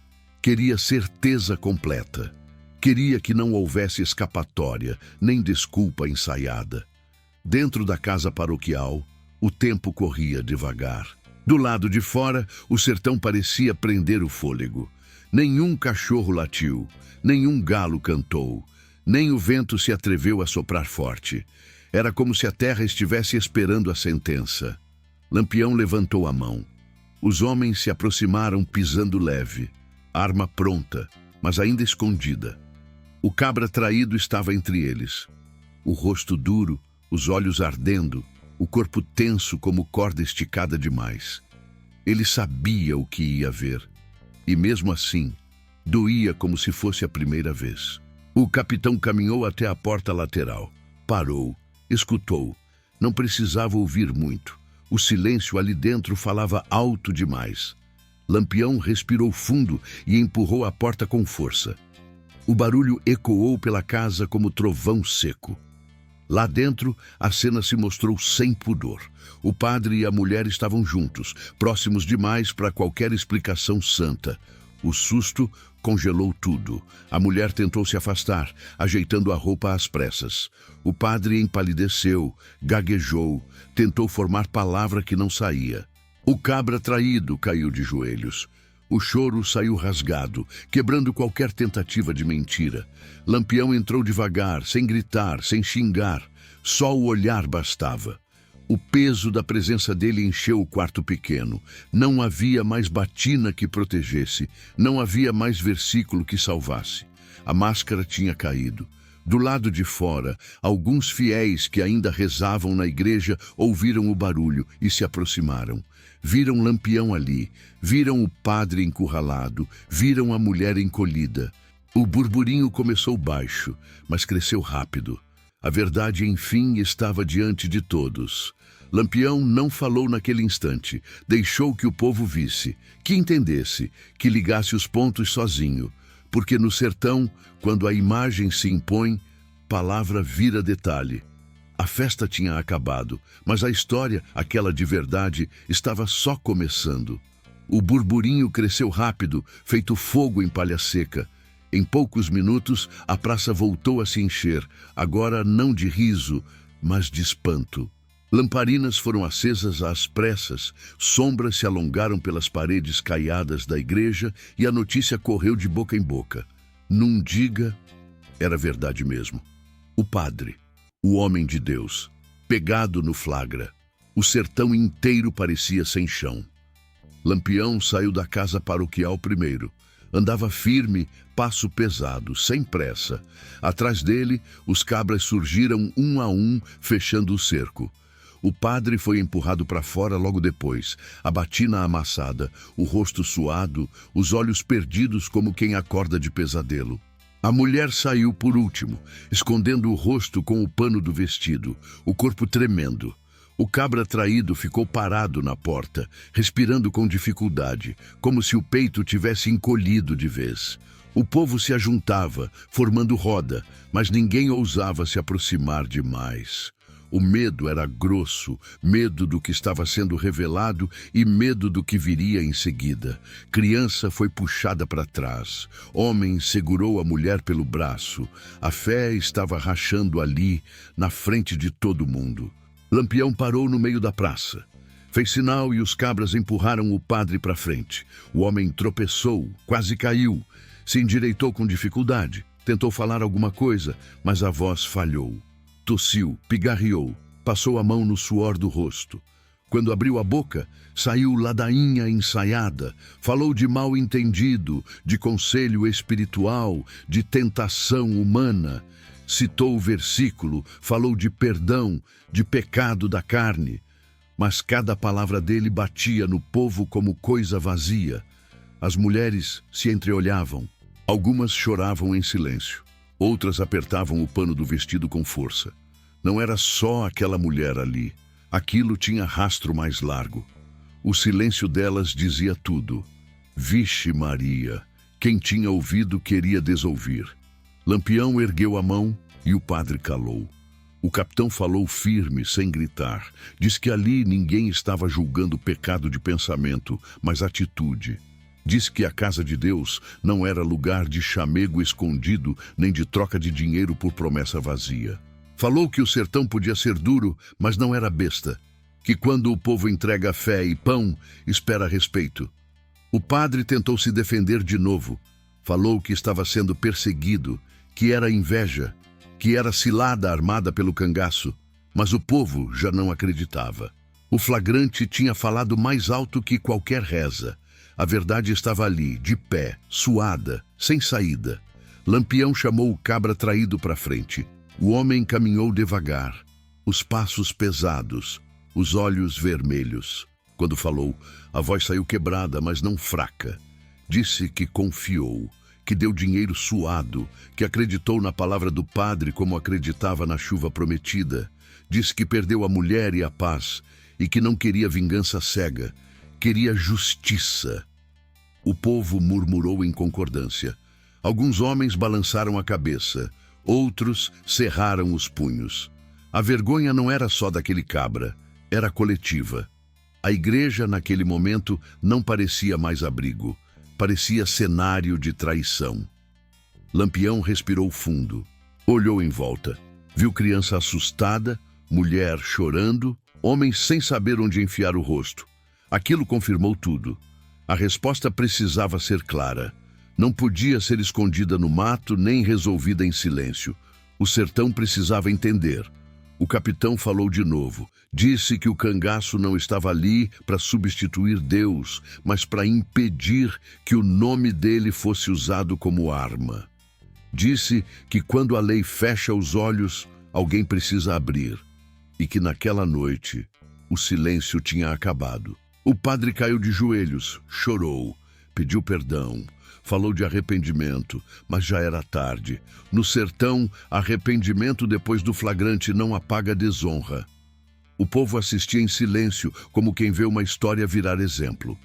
Queria certeza completa. Queria que não houvesse escapatória, nem desculpa ensaiada. Dentro da casa paroquial, o tempo corria devagar. Do lado de fora, o sertão parecia prender o fôlego. Nenhum cachorro latiu, nenhum galo cantou, nem o vento se atreveu a soprar forte. Era como se a terra estivesse esperando a sentença. Lampião levantou a mão. Os homens se aproximaram pisando leve, arma pronta, mas ainda escondida. O cabra traído estava entre eles. O rosto duro, os olhos ardendo, o corpo tenso como corda esticada demais. Ele sabia o que ia ver. E mesmo assim, doía como se fosse a primeira vez. O capitão caminhou até a porta lateral. Parou, escutou. Não precisava ouvir muito. O silêncio ali dentro falava alto demais. Lampião respirou fundo e empurrou a porta com força. O barulho ecoou pela casa como trovão seco. Lá dentro, a cena se mostrou sem pudor. O padre e a mulher estavam juntos, próximos demais para qualquer explicação santa. O susto congelou tudo. A mulher tentou se afastar, ajeitando a roupa às pressas. O padre empalideceu, gaguejou, tentou formar palavra que não saía. O cabra traído caiu de joelhos. O choro saiu rasgado, quebrando qualquer tentativa de mentira. Lampião entrou devagar, sem gritar, sem xingar. Só o olhar bastava. O peso da presença dele encheu o quarto pequeno. Não havia mais batina que protegesse. Não havia mais versículo que salvasse. A máscara tinha caído. Do lado de fora, alguns fiéis que ainda rezavam na igreja ouviram o barulho e se aproximaram. Viram Lampião ali, viram o padre encurralado, viram a mulher encolhida. O burburinho começou baixo, mas cresceu rápido. A verdade, enfim, estava diante de todos. Lampião não falou naquele instante, deixou que o povo visse, que entendesse, que ligasse os pontos sozinho. Porque no sertão, quando a imagem se impõe, palavra vira detalhe. A festa tinha acabado, mas a história, aquela de verdade, estava só começando. O burburinho cresceu rápido, feito fogo em palha seca. Em poucos minutos, a praça voltou a se encher, agora não de riso, mas de espanto. Lamparinas foram acesas às pressas, sombras se alongaram pelas paredes caiadas da igreja e a notícia correu de boca em boca. Num diga, era verdade mesmo. O padre, o homem de Deus, pegado no flagra. O sertão inteiro parecia sem chão. Lampião saiu da casa paroquial primeiro. Andava firme, passo pesado, sem pressa. Atrás dele, os cabras surgiram um a um, fechando o cerco. O padre foi empurrado para fora logo depois, a batina amassada, o rosto suado, os olhos perdidos como quem acorda de pesadelo. A mulher saiu por último, escondendo o rosto com o pano do vestido, o corpo tremendo. O cabra traído ficou parado na porta, respirando com dificuldade, como se o peito tivesse encolhido de vez. O povo se ajuntava, formando roda, mas ninguém ousava se aproximar demais. O medo era grosso, medo do que estava sendo revelado e medo do que viria em seguida. Criança foi puxada para trás. Homem segurou a mulher pelo braço. A fé estava rachando ali, na frente de todo mundo. Lampião parou no meio da praça. Fez sinal e os cabras empurraram o padre para frente. O homem tropeçou, quase caiu. Se endireitou com dificuldade. Tentou falar alguma coisa, mas a voz falhou. Tossiu, pigarreou, passou a mão no suor do rosto. Quando abriu a boca, saiu ladainha ensaiada, falou de mal entendido, de conselho espiritual, de tentação humana. Citou o versículo, falou de perdão, de pecado da carne. Mas cada palavra dele batia no povo como coisa vazia. As mulheres se entreolhavam. Algumas choravam em silêncio. Outras apertavam o pano do vestido com força. Não era só aquela mulher ali. Aquilo tinha rastro mais largo. O silêncio delas dizia tudo. Vixe Maria! Quem tinha ouvido queria desouvir. Lampião ergueu a mão e o padre calou. O capitão falou firme, sem gritar. Diz que ali ninguém estava julgando pecado de pensamento, mas atitude. Diz que a casa de Deus não era lugar de chamego escondido, nem de troca de dinheiro por promessa vazia. Falou que o sertão podia ser duro, mas não era besta. Que quando o povo entrega fé e pão, espera respeito. O padre tentou se defender de novo. Falou que estava sendo perseguido, que era inveja, que era cilada armada pelo cangaço. Mas o povo já não acreditava. O flagrante tinha falado mais alto que qualquer reza. A verdade estava ali, de pé, suada, sem saída. Lampião chamou o cabra traído para frente. O homem caminhou devagar, os passos pesados, os olhos vermelhos. Quando falou, a voz saiu quebrada, mas não fraca. Disse que confiou, que deu dinheiro suado, que acreditou na palavra do padre como acreditava na chuva prometida. Disse que perdeu a mulher e a paz, e que não queria vingança cega, queria justiça. O povo murmurou em concordância. Alguns homens balançaram a cabeça, outros cerraram os punhos. A vergonha não era só daquele cabra, era coletiva. A igreja, naquele momento, não parecia mais abrigo. Parecia cenário de traição. Lampião respirou fundo. Olhou em volta. Viu criança assustada, mulher chorando, homens sem saber onde enfiar o rosto. Aquilo confirmou tudo. A resposta precisava ser clara. Não podia ser escondida no mato nem resolvida em silêncio. O sertão precisava entender. O capitão falou de novo. Disse que o cangaço não estava ali para substituir Deus, mas para impedir que o nome dele fosse usado como arma. Disse que quando a lei fecha os olhos, alguém precisa abrir. E que naquela noite, o silêncio tinha acabado. O padre caiu de joelhos, chorou, pediu perdão. Falou de arrependimento, mas já era tarde. No sertão, arrependimento depois do flagrante não apaga a desonra. O povo assistia em silêncio, como quem vê uma história virar exemplo.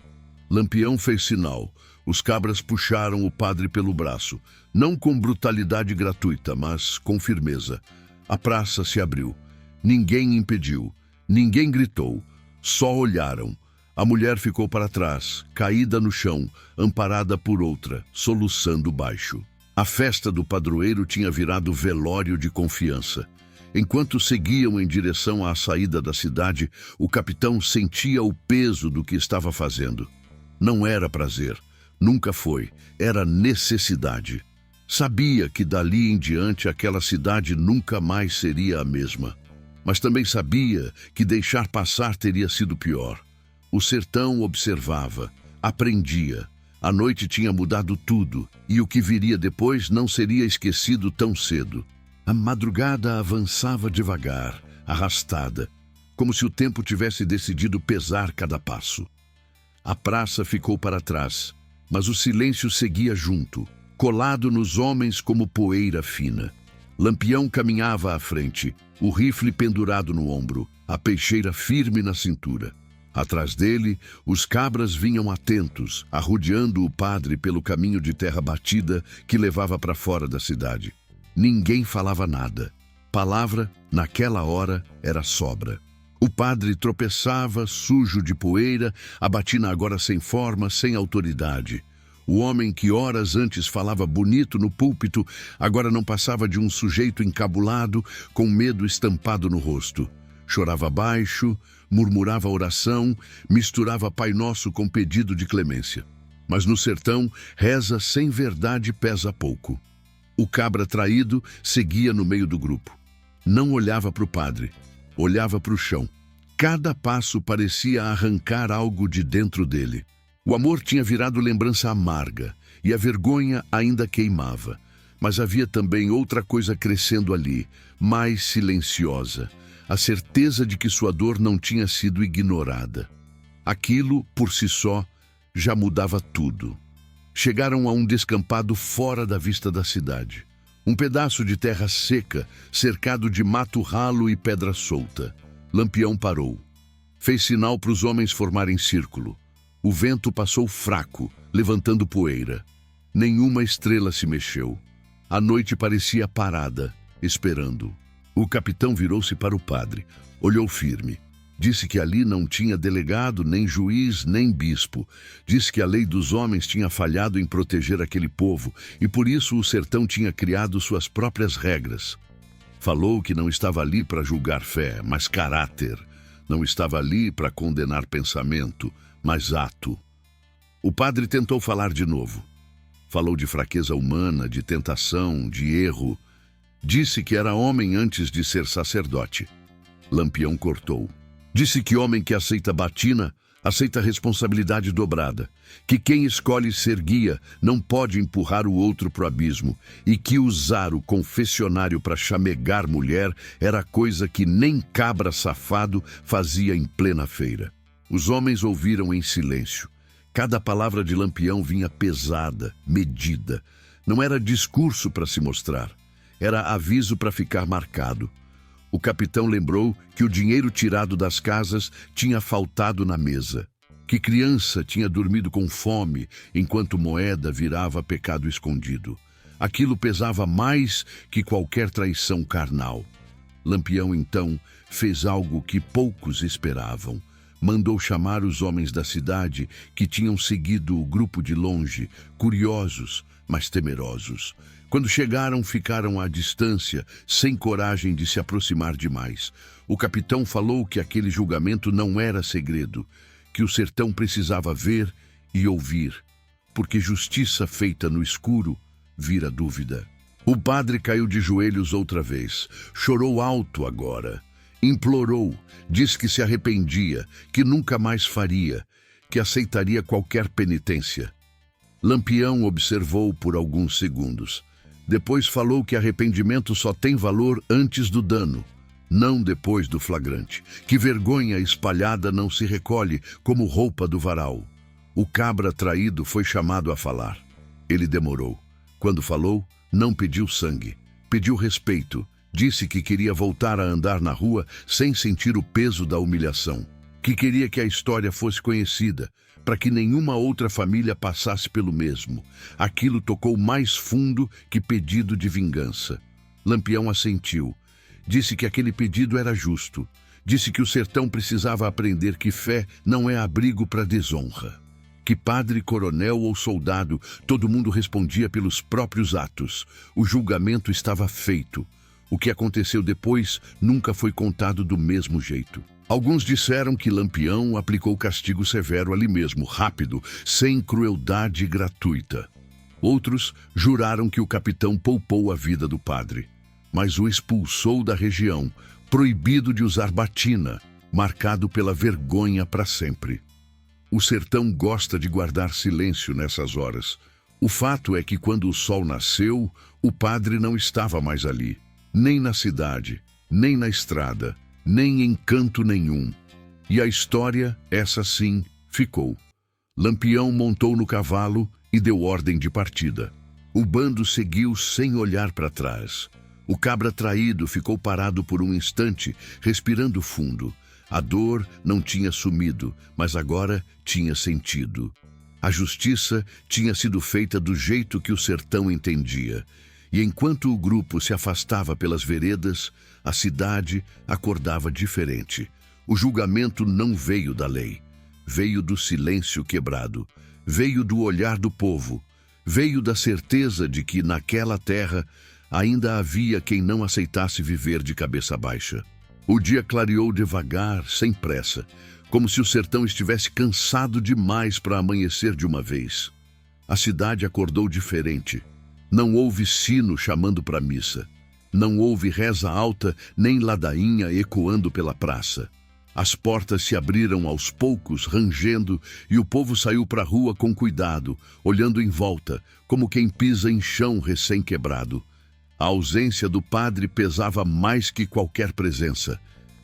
Lampião fez sinal. Os cabras puxaram o padre pelo braço, não com brutalidade gratuita, mas com firmeza. A praça se abriu. Ninguém impediu, ninguém gritou, só olharam. A mulher ficou para trás, caída no chão, amparada por outra, soluçando baixo. A festa do padroeiro tinha virado velório de confiança. Enquanto seguiam em direção à saída da cidade, o capitão sentia o peso do que estava fazendo. Não era prazer, nunca foi, era necessidade. Sabia que dali em diante aquela cidade nunca mais seria a mesma. Mas também sabia que deixar passar teria sido pior. O sertão observava, aprendia. A noite tinha mudado tudo, e o que viria depois não seria esquecido tão cedo. A madrugada avançava devagar, arrastada, como se o tempo tivesse decidido pesar cada passo. A praça ficou para trás, mas o silêncio seguia junto, colado nos homens como poeira fina. Lampião caminhava à frente, o rifle pendurado no ombro, a peixeira firme na cintura. Atrás dele, os cabras vinham atentos, arrodeando o padre pelo caminho de terra batida que levava para fora da cidade. Ninguém falava nada. Palavra, naquela hora, era sobra. O padre tropeçava, sujo de poeira, a batina agora sem forma, sem autoridade. O homem que horas antes falava bonito no púlpito, agora não passava de um sujeito encabulado, com medo estampado no rosto. Chorava baixo, murmurava oração, misturava Pai Nosso com pedido de clemência. Mas no sertão, reza sem verdade pesa pouco. O cabra traído seguia no meio do grupo. Não olhava para o padre, olhava para o chão. Cada passo parecia arrancar algo de dentro dele. O amor tinha virado lembrança amarga e a vergonha ainda queimava. Mas havia também outra coisa crescendo ali, mais silenciosa, a certeza de que sua dor não tinha sido ignorada. Aquilo, por si só, já mudava tudo. Chegaram a um descampado fora da vista da cidade. Um pedaço de terra seca, cercado de mato ralo e pedra solta. Lampião parou. Fez sinal para os homens formarem círculo. O vento passou fraco, levantando poeira. Nenhuma estrela se mexeu. A noite parecia parada, esperando. O capitão virou-se para o padre. Olhou firme. Disse que ali não tinha delegado, nem juiz, nem bispo. Disse que a lei dos homens tinha falhado em proteger aquele povo e por isso o sertão tinha criado suas próprias regras. Falou que não estava ali para julgar fé, mas caráter. Não estava ali para condenar pensamento, mas ato. O padre tentou falar de novo. Falou de fraqueza humana, de tentação, de erro. Disse que era homem antes de ser sacerdote. Lampião cortou. Disse que homem que aceita batina, aceita responsabilidade dobrada, que quem escolhe ser guia não pode empurrar o outro para o abismo e que usar o confessionário para chamegar mulher era coisa que nem cabra safado fazia em plena feira. Os homens ouviram em silêncio. Cada palavra de Lampião vinha pesada, medida. Não era discurso para se mostrar, era aviso para ficar marcado. O capitão lembrou que o dinheiro tirado das casas tinha faltado na mesa, que criança tinha dormido com fome enquanto moeda virava pecado escondido. Aquilo pesava mais que qualquer traição carnal. Lampião, então, fez algo que poucos esperavam. Mandou chamar os homens da cidade que tinham seguido o grupo de longe, curiosos, mas temerosos. Quando chegaram, ficaram à distância, sem coragem de se aproximar demais. O capitão falou que aquele julgamento não era segredo, que o sertão precisava ver e ouvir, porque justiça feita no escuro vira dúvida. O padre caiu de joelhos outra vez, chorou alto agora, implorou, disse que se arrependia, que nunca mais faria, que aceitaria qualquer penitência. Lampião observou por alguns segundos. Depois falou que arrependimento só tem valor antes do dano, não depois do flagrante. Que vergonha espalhada não se recolhe como roupa do varal. O cabra traído foi chamado a falar. Ele demorou. Quando falou, não pediu sangue. Pediu respeito. Disse que queria voltar a andar na rua sem sentir o peso da humilhação. Que queria que a história fosse conhecida, para que nenhuma outra família passasse pelo mesmo. Aquilo tocou mais fundo que pedido de vingança. Lampião assentiu. Disse que aquele pedido era justo. Disse que o sertão precisava aprender que fé não é abrigo para desonra. Que padre, coronel ou soldado, todo mundo respondia pelos próprios atos. O julgamento estava feito. O que aconteceu depois nunca foi contado do mesmo jeito. Alguns disseram que Lampião aplicou castigo severo ali mesmo, rápido, sem crueldade gratuita. Outros juraram que o capitão poupou a vida do padre, mas o expulsou da região, proibido de usar batina, marcado pela vergonha para sempre. O sertão gosta de guardar silêncio nessas horas. O fato é que quando o sol nasceu, o padre não estava mais ali, nem na cidade, nem na estrada, nem em canto nenhum. E a história, essa sim, ficou. Lampião montou no cavalo e deu ordem de partida. O bando seguiu sem olhar para trás. O cabra traído ficou parado por um instante, respirando fundo. A dor não tinha sumido, mas agora tinha sentido. A justiça tinha sido feita do jeito que o sertão entendia. E enquanto o grupo se afastava pelas veredas, a cidade acordava diferente. O julgamento não veio da lei. Veio do silêncio quebrado. Veio do olhar do povo. Veio da certeza de que naquela terra ainda havia quem não aceitasse viver de cabeça baixa. O dia clareou devagar, sem pressa, como se o sertão estivesse cansado demais para amanhecer de uma vez. A cidade acordou diferente. Não houve sino chamando para a missa. Não houve reza alta nem ladainha ecoando pela praça. As portas se abriram aos poucos, rangendo, e o povo saiu para a rua com cuidado, olhando em volta, como quem pisa em chão recém-quebrado. A ausência do padre pesava mais que qualquer presença.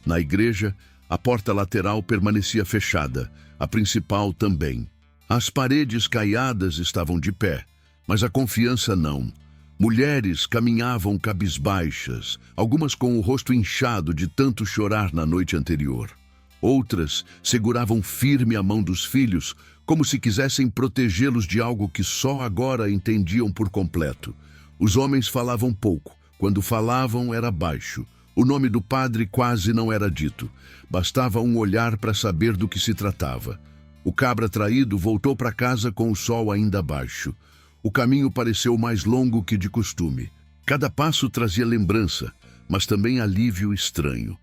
Na igreja, a porta lateral permanecia fechada, a principal também. As paredes caiadas estavam de pé, mas a confiança não. Mulheres caminhavam cabisbaixas, algumas com o rosto inchado de tanto chorar na noite anterior. Outras seguravam firme a mão dos filhos, como se quisessem protegê-los de algo que só agora entendiam por completo. Os homens falavam pouco. Quando falavam, era baixo. O nome do padre quase não era dito. Bastava um olhar para saber do que se tratava. O cabra traído voltou para casa com o sol ainda baixo. O caminho pareceu mais longo que de costume. Cada passo trazia lembrança, mas também alívio estranho.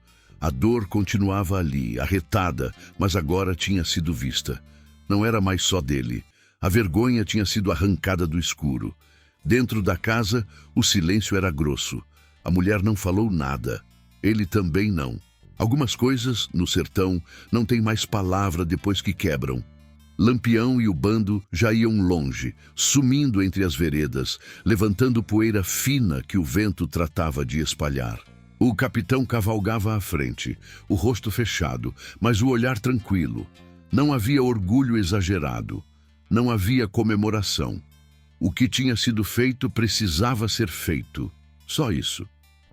A dor continuava ali, arretada, mas agora tinha sido vista. Não era mais só dele. A vergonha tinha sido arrancada do escuro. Dentro da casa, o silêncio era grosso. A mulher não falou nada. Ele também não. Algumas coisas, no sertão, não têm mais palavra depois que quebram. Lampião e o bando já iam longe, sumindo entre as veredas, levantando poeira fina que o vento tratava de espalhar. O capitão cavalgava à frente, o rosto fechado, mas o olhar tranquilo. Não havia orgulho exagerado. Não havia comemoração. O que tinha sido feito precisava ser feito. Só isso.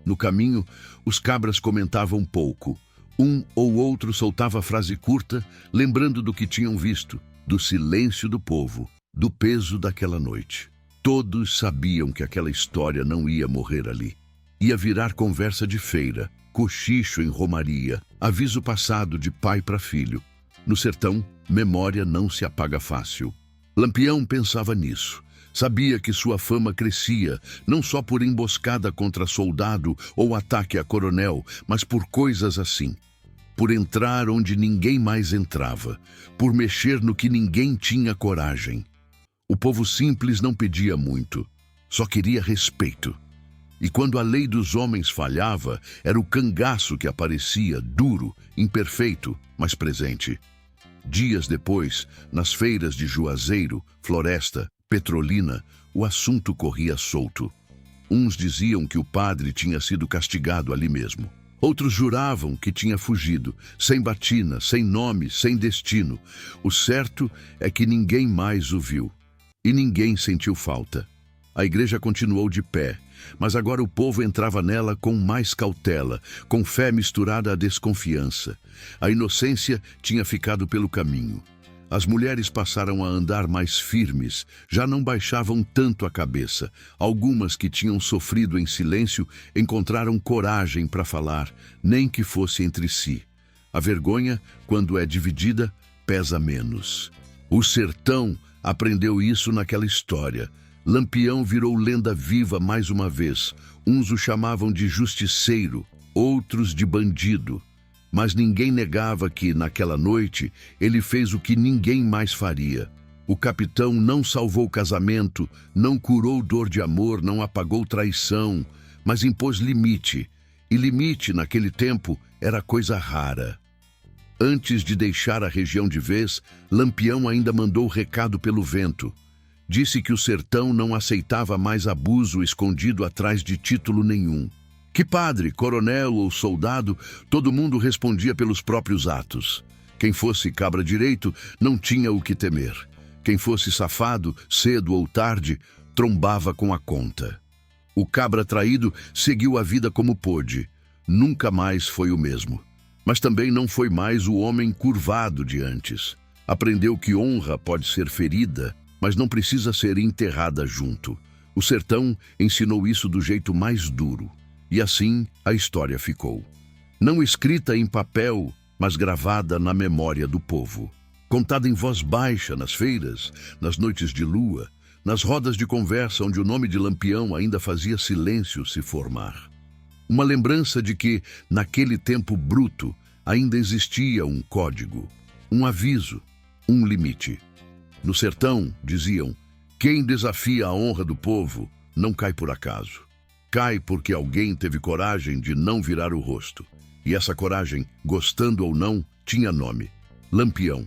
No caminho, os cabras comentavam pouco. Um ou outro soltava frase curta, lembrando do que tinham visto, do silêncio do povo, do peso daquela noite. Todos sabiam que aquela história não ia morrer ali. Ia virar conversa de feira, cochicho em romaria, aviso passado de pai para filho. No sertão, memória não se apaga fácil. Lampião pensava nisso. Sabia que sua fama crescia, não só por emboscada contra soldado ou ataque a coronel, mas por coisas assim. Por entrar onde ninguém mais entrava, por mexer no que ninguém tinha coragem. O povo simples não pedia muito, só queria respeito. E quando a lei dos homens falhava, era o cangaço que aparecia, duro, imperfeito, mas presente. Dias depois, nas feiras de Juazeiro, Floresta, Petrolina, o assunto corria solto. Uns diziam que o padre tinha sido castigado ali mesmo. Outros juravam que tinha fugido, sem batina, sem nome, sem destino. O certo é que ninguém mais o viu. E ninguém sentiu falta. A igreja continuou de pé, mas agora o povo entrava nela com mais cautela, com fé misturada à desconfiança. A inocência tinha ficado pelo caminho. As mulheres passaram a andar mais firmes, já não baixavam tanto a cabeça. Algumas que tinham sofrido em silêncio encontraram coragem para falar, nem que fosse entre si. A vergonha, quando é dividida, pesa menos. O sertão aprendeu isso naquela história. Lampião virou lenda viva mais uma vez. Uns o chamavam de justiceiro, outros de bandido. Mas ninguém negava que, naquela noite, ele fez o que ninguém mais faria. O capitão não salvou o casamento, não curou dor de amor, não apagou traição, mas impôs limite. E limite, naquele tempo, era coisa rara. Antes de deixar a região de vez, Lampião ainda mandou recado pelo vento. Disse que o sertão não aceitava mais abuso escondido atrás de título nenhum. Que padre, coronel ou soldado, todo mundo respondia pelos próprios atos. Quem fosse cabra direito não tinha o que temer. Quem fosse safado, cedo ou tarde, trombava com a conta. O cabra traído seguiu a vida como pôde. Nunca mais foi o mesmo. Mas também não foi mais o homem curvado de antes. Aprendeu que honra pode ser ferida, mas não precisa ser enterrada junto. O sertão ensinou isso do jeito mais duro. E assim a história ficou. Não escrita em papel, mas gravada na memória do povo. Contada em voz baixa nas feiras, nas noites de lua, nas rodas de conversa onde o nome de Lampião ainda fazia silêncio se formar. Uma lembrança de que, naquele tempo bruto, ainda existia um código, um aviso, um limite. No sertão, diziam, quem desafia a honra do povo não cai por acaso. Cai porque alguém teve coragem de não virar o rosto. E essa coragem, gostando ou não, tinha nome: Lampião.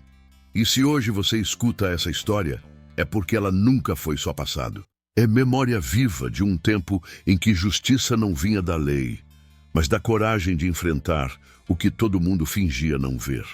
E se hoje você escuta essa história, é porque ela nunca foi só passado. É memória viva de um tempo em que justiça não vinha da lei, mas da coragem de enfrentar o que todo mundo fingia não ver.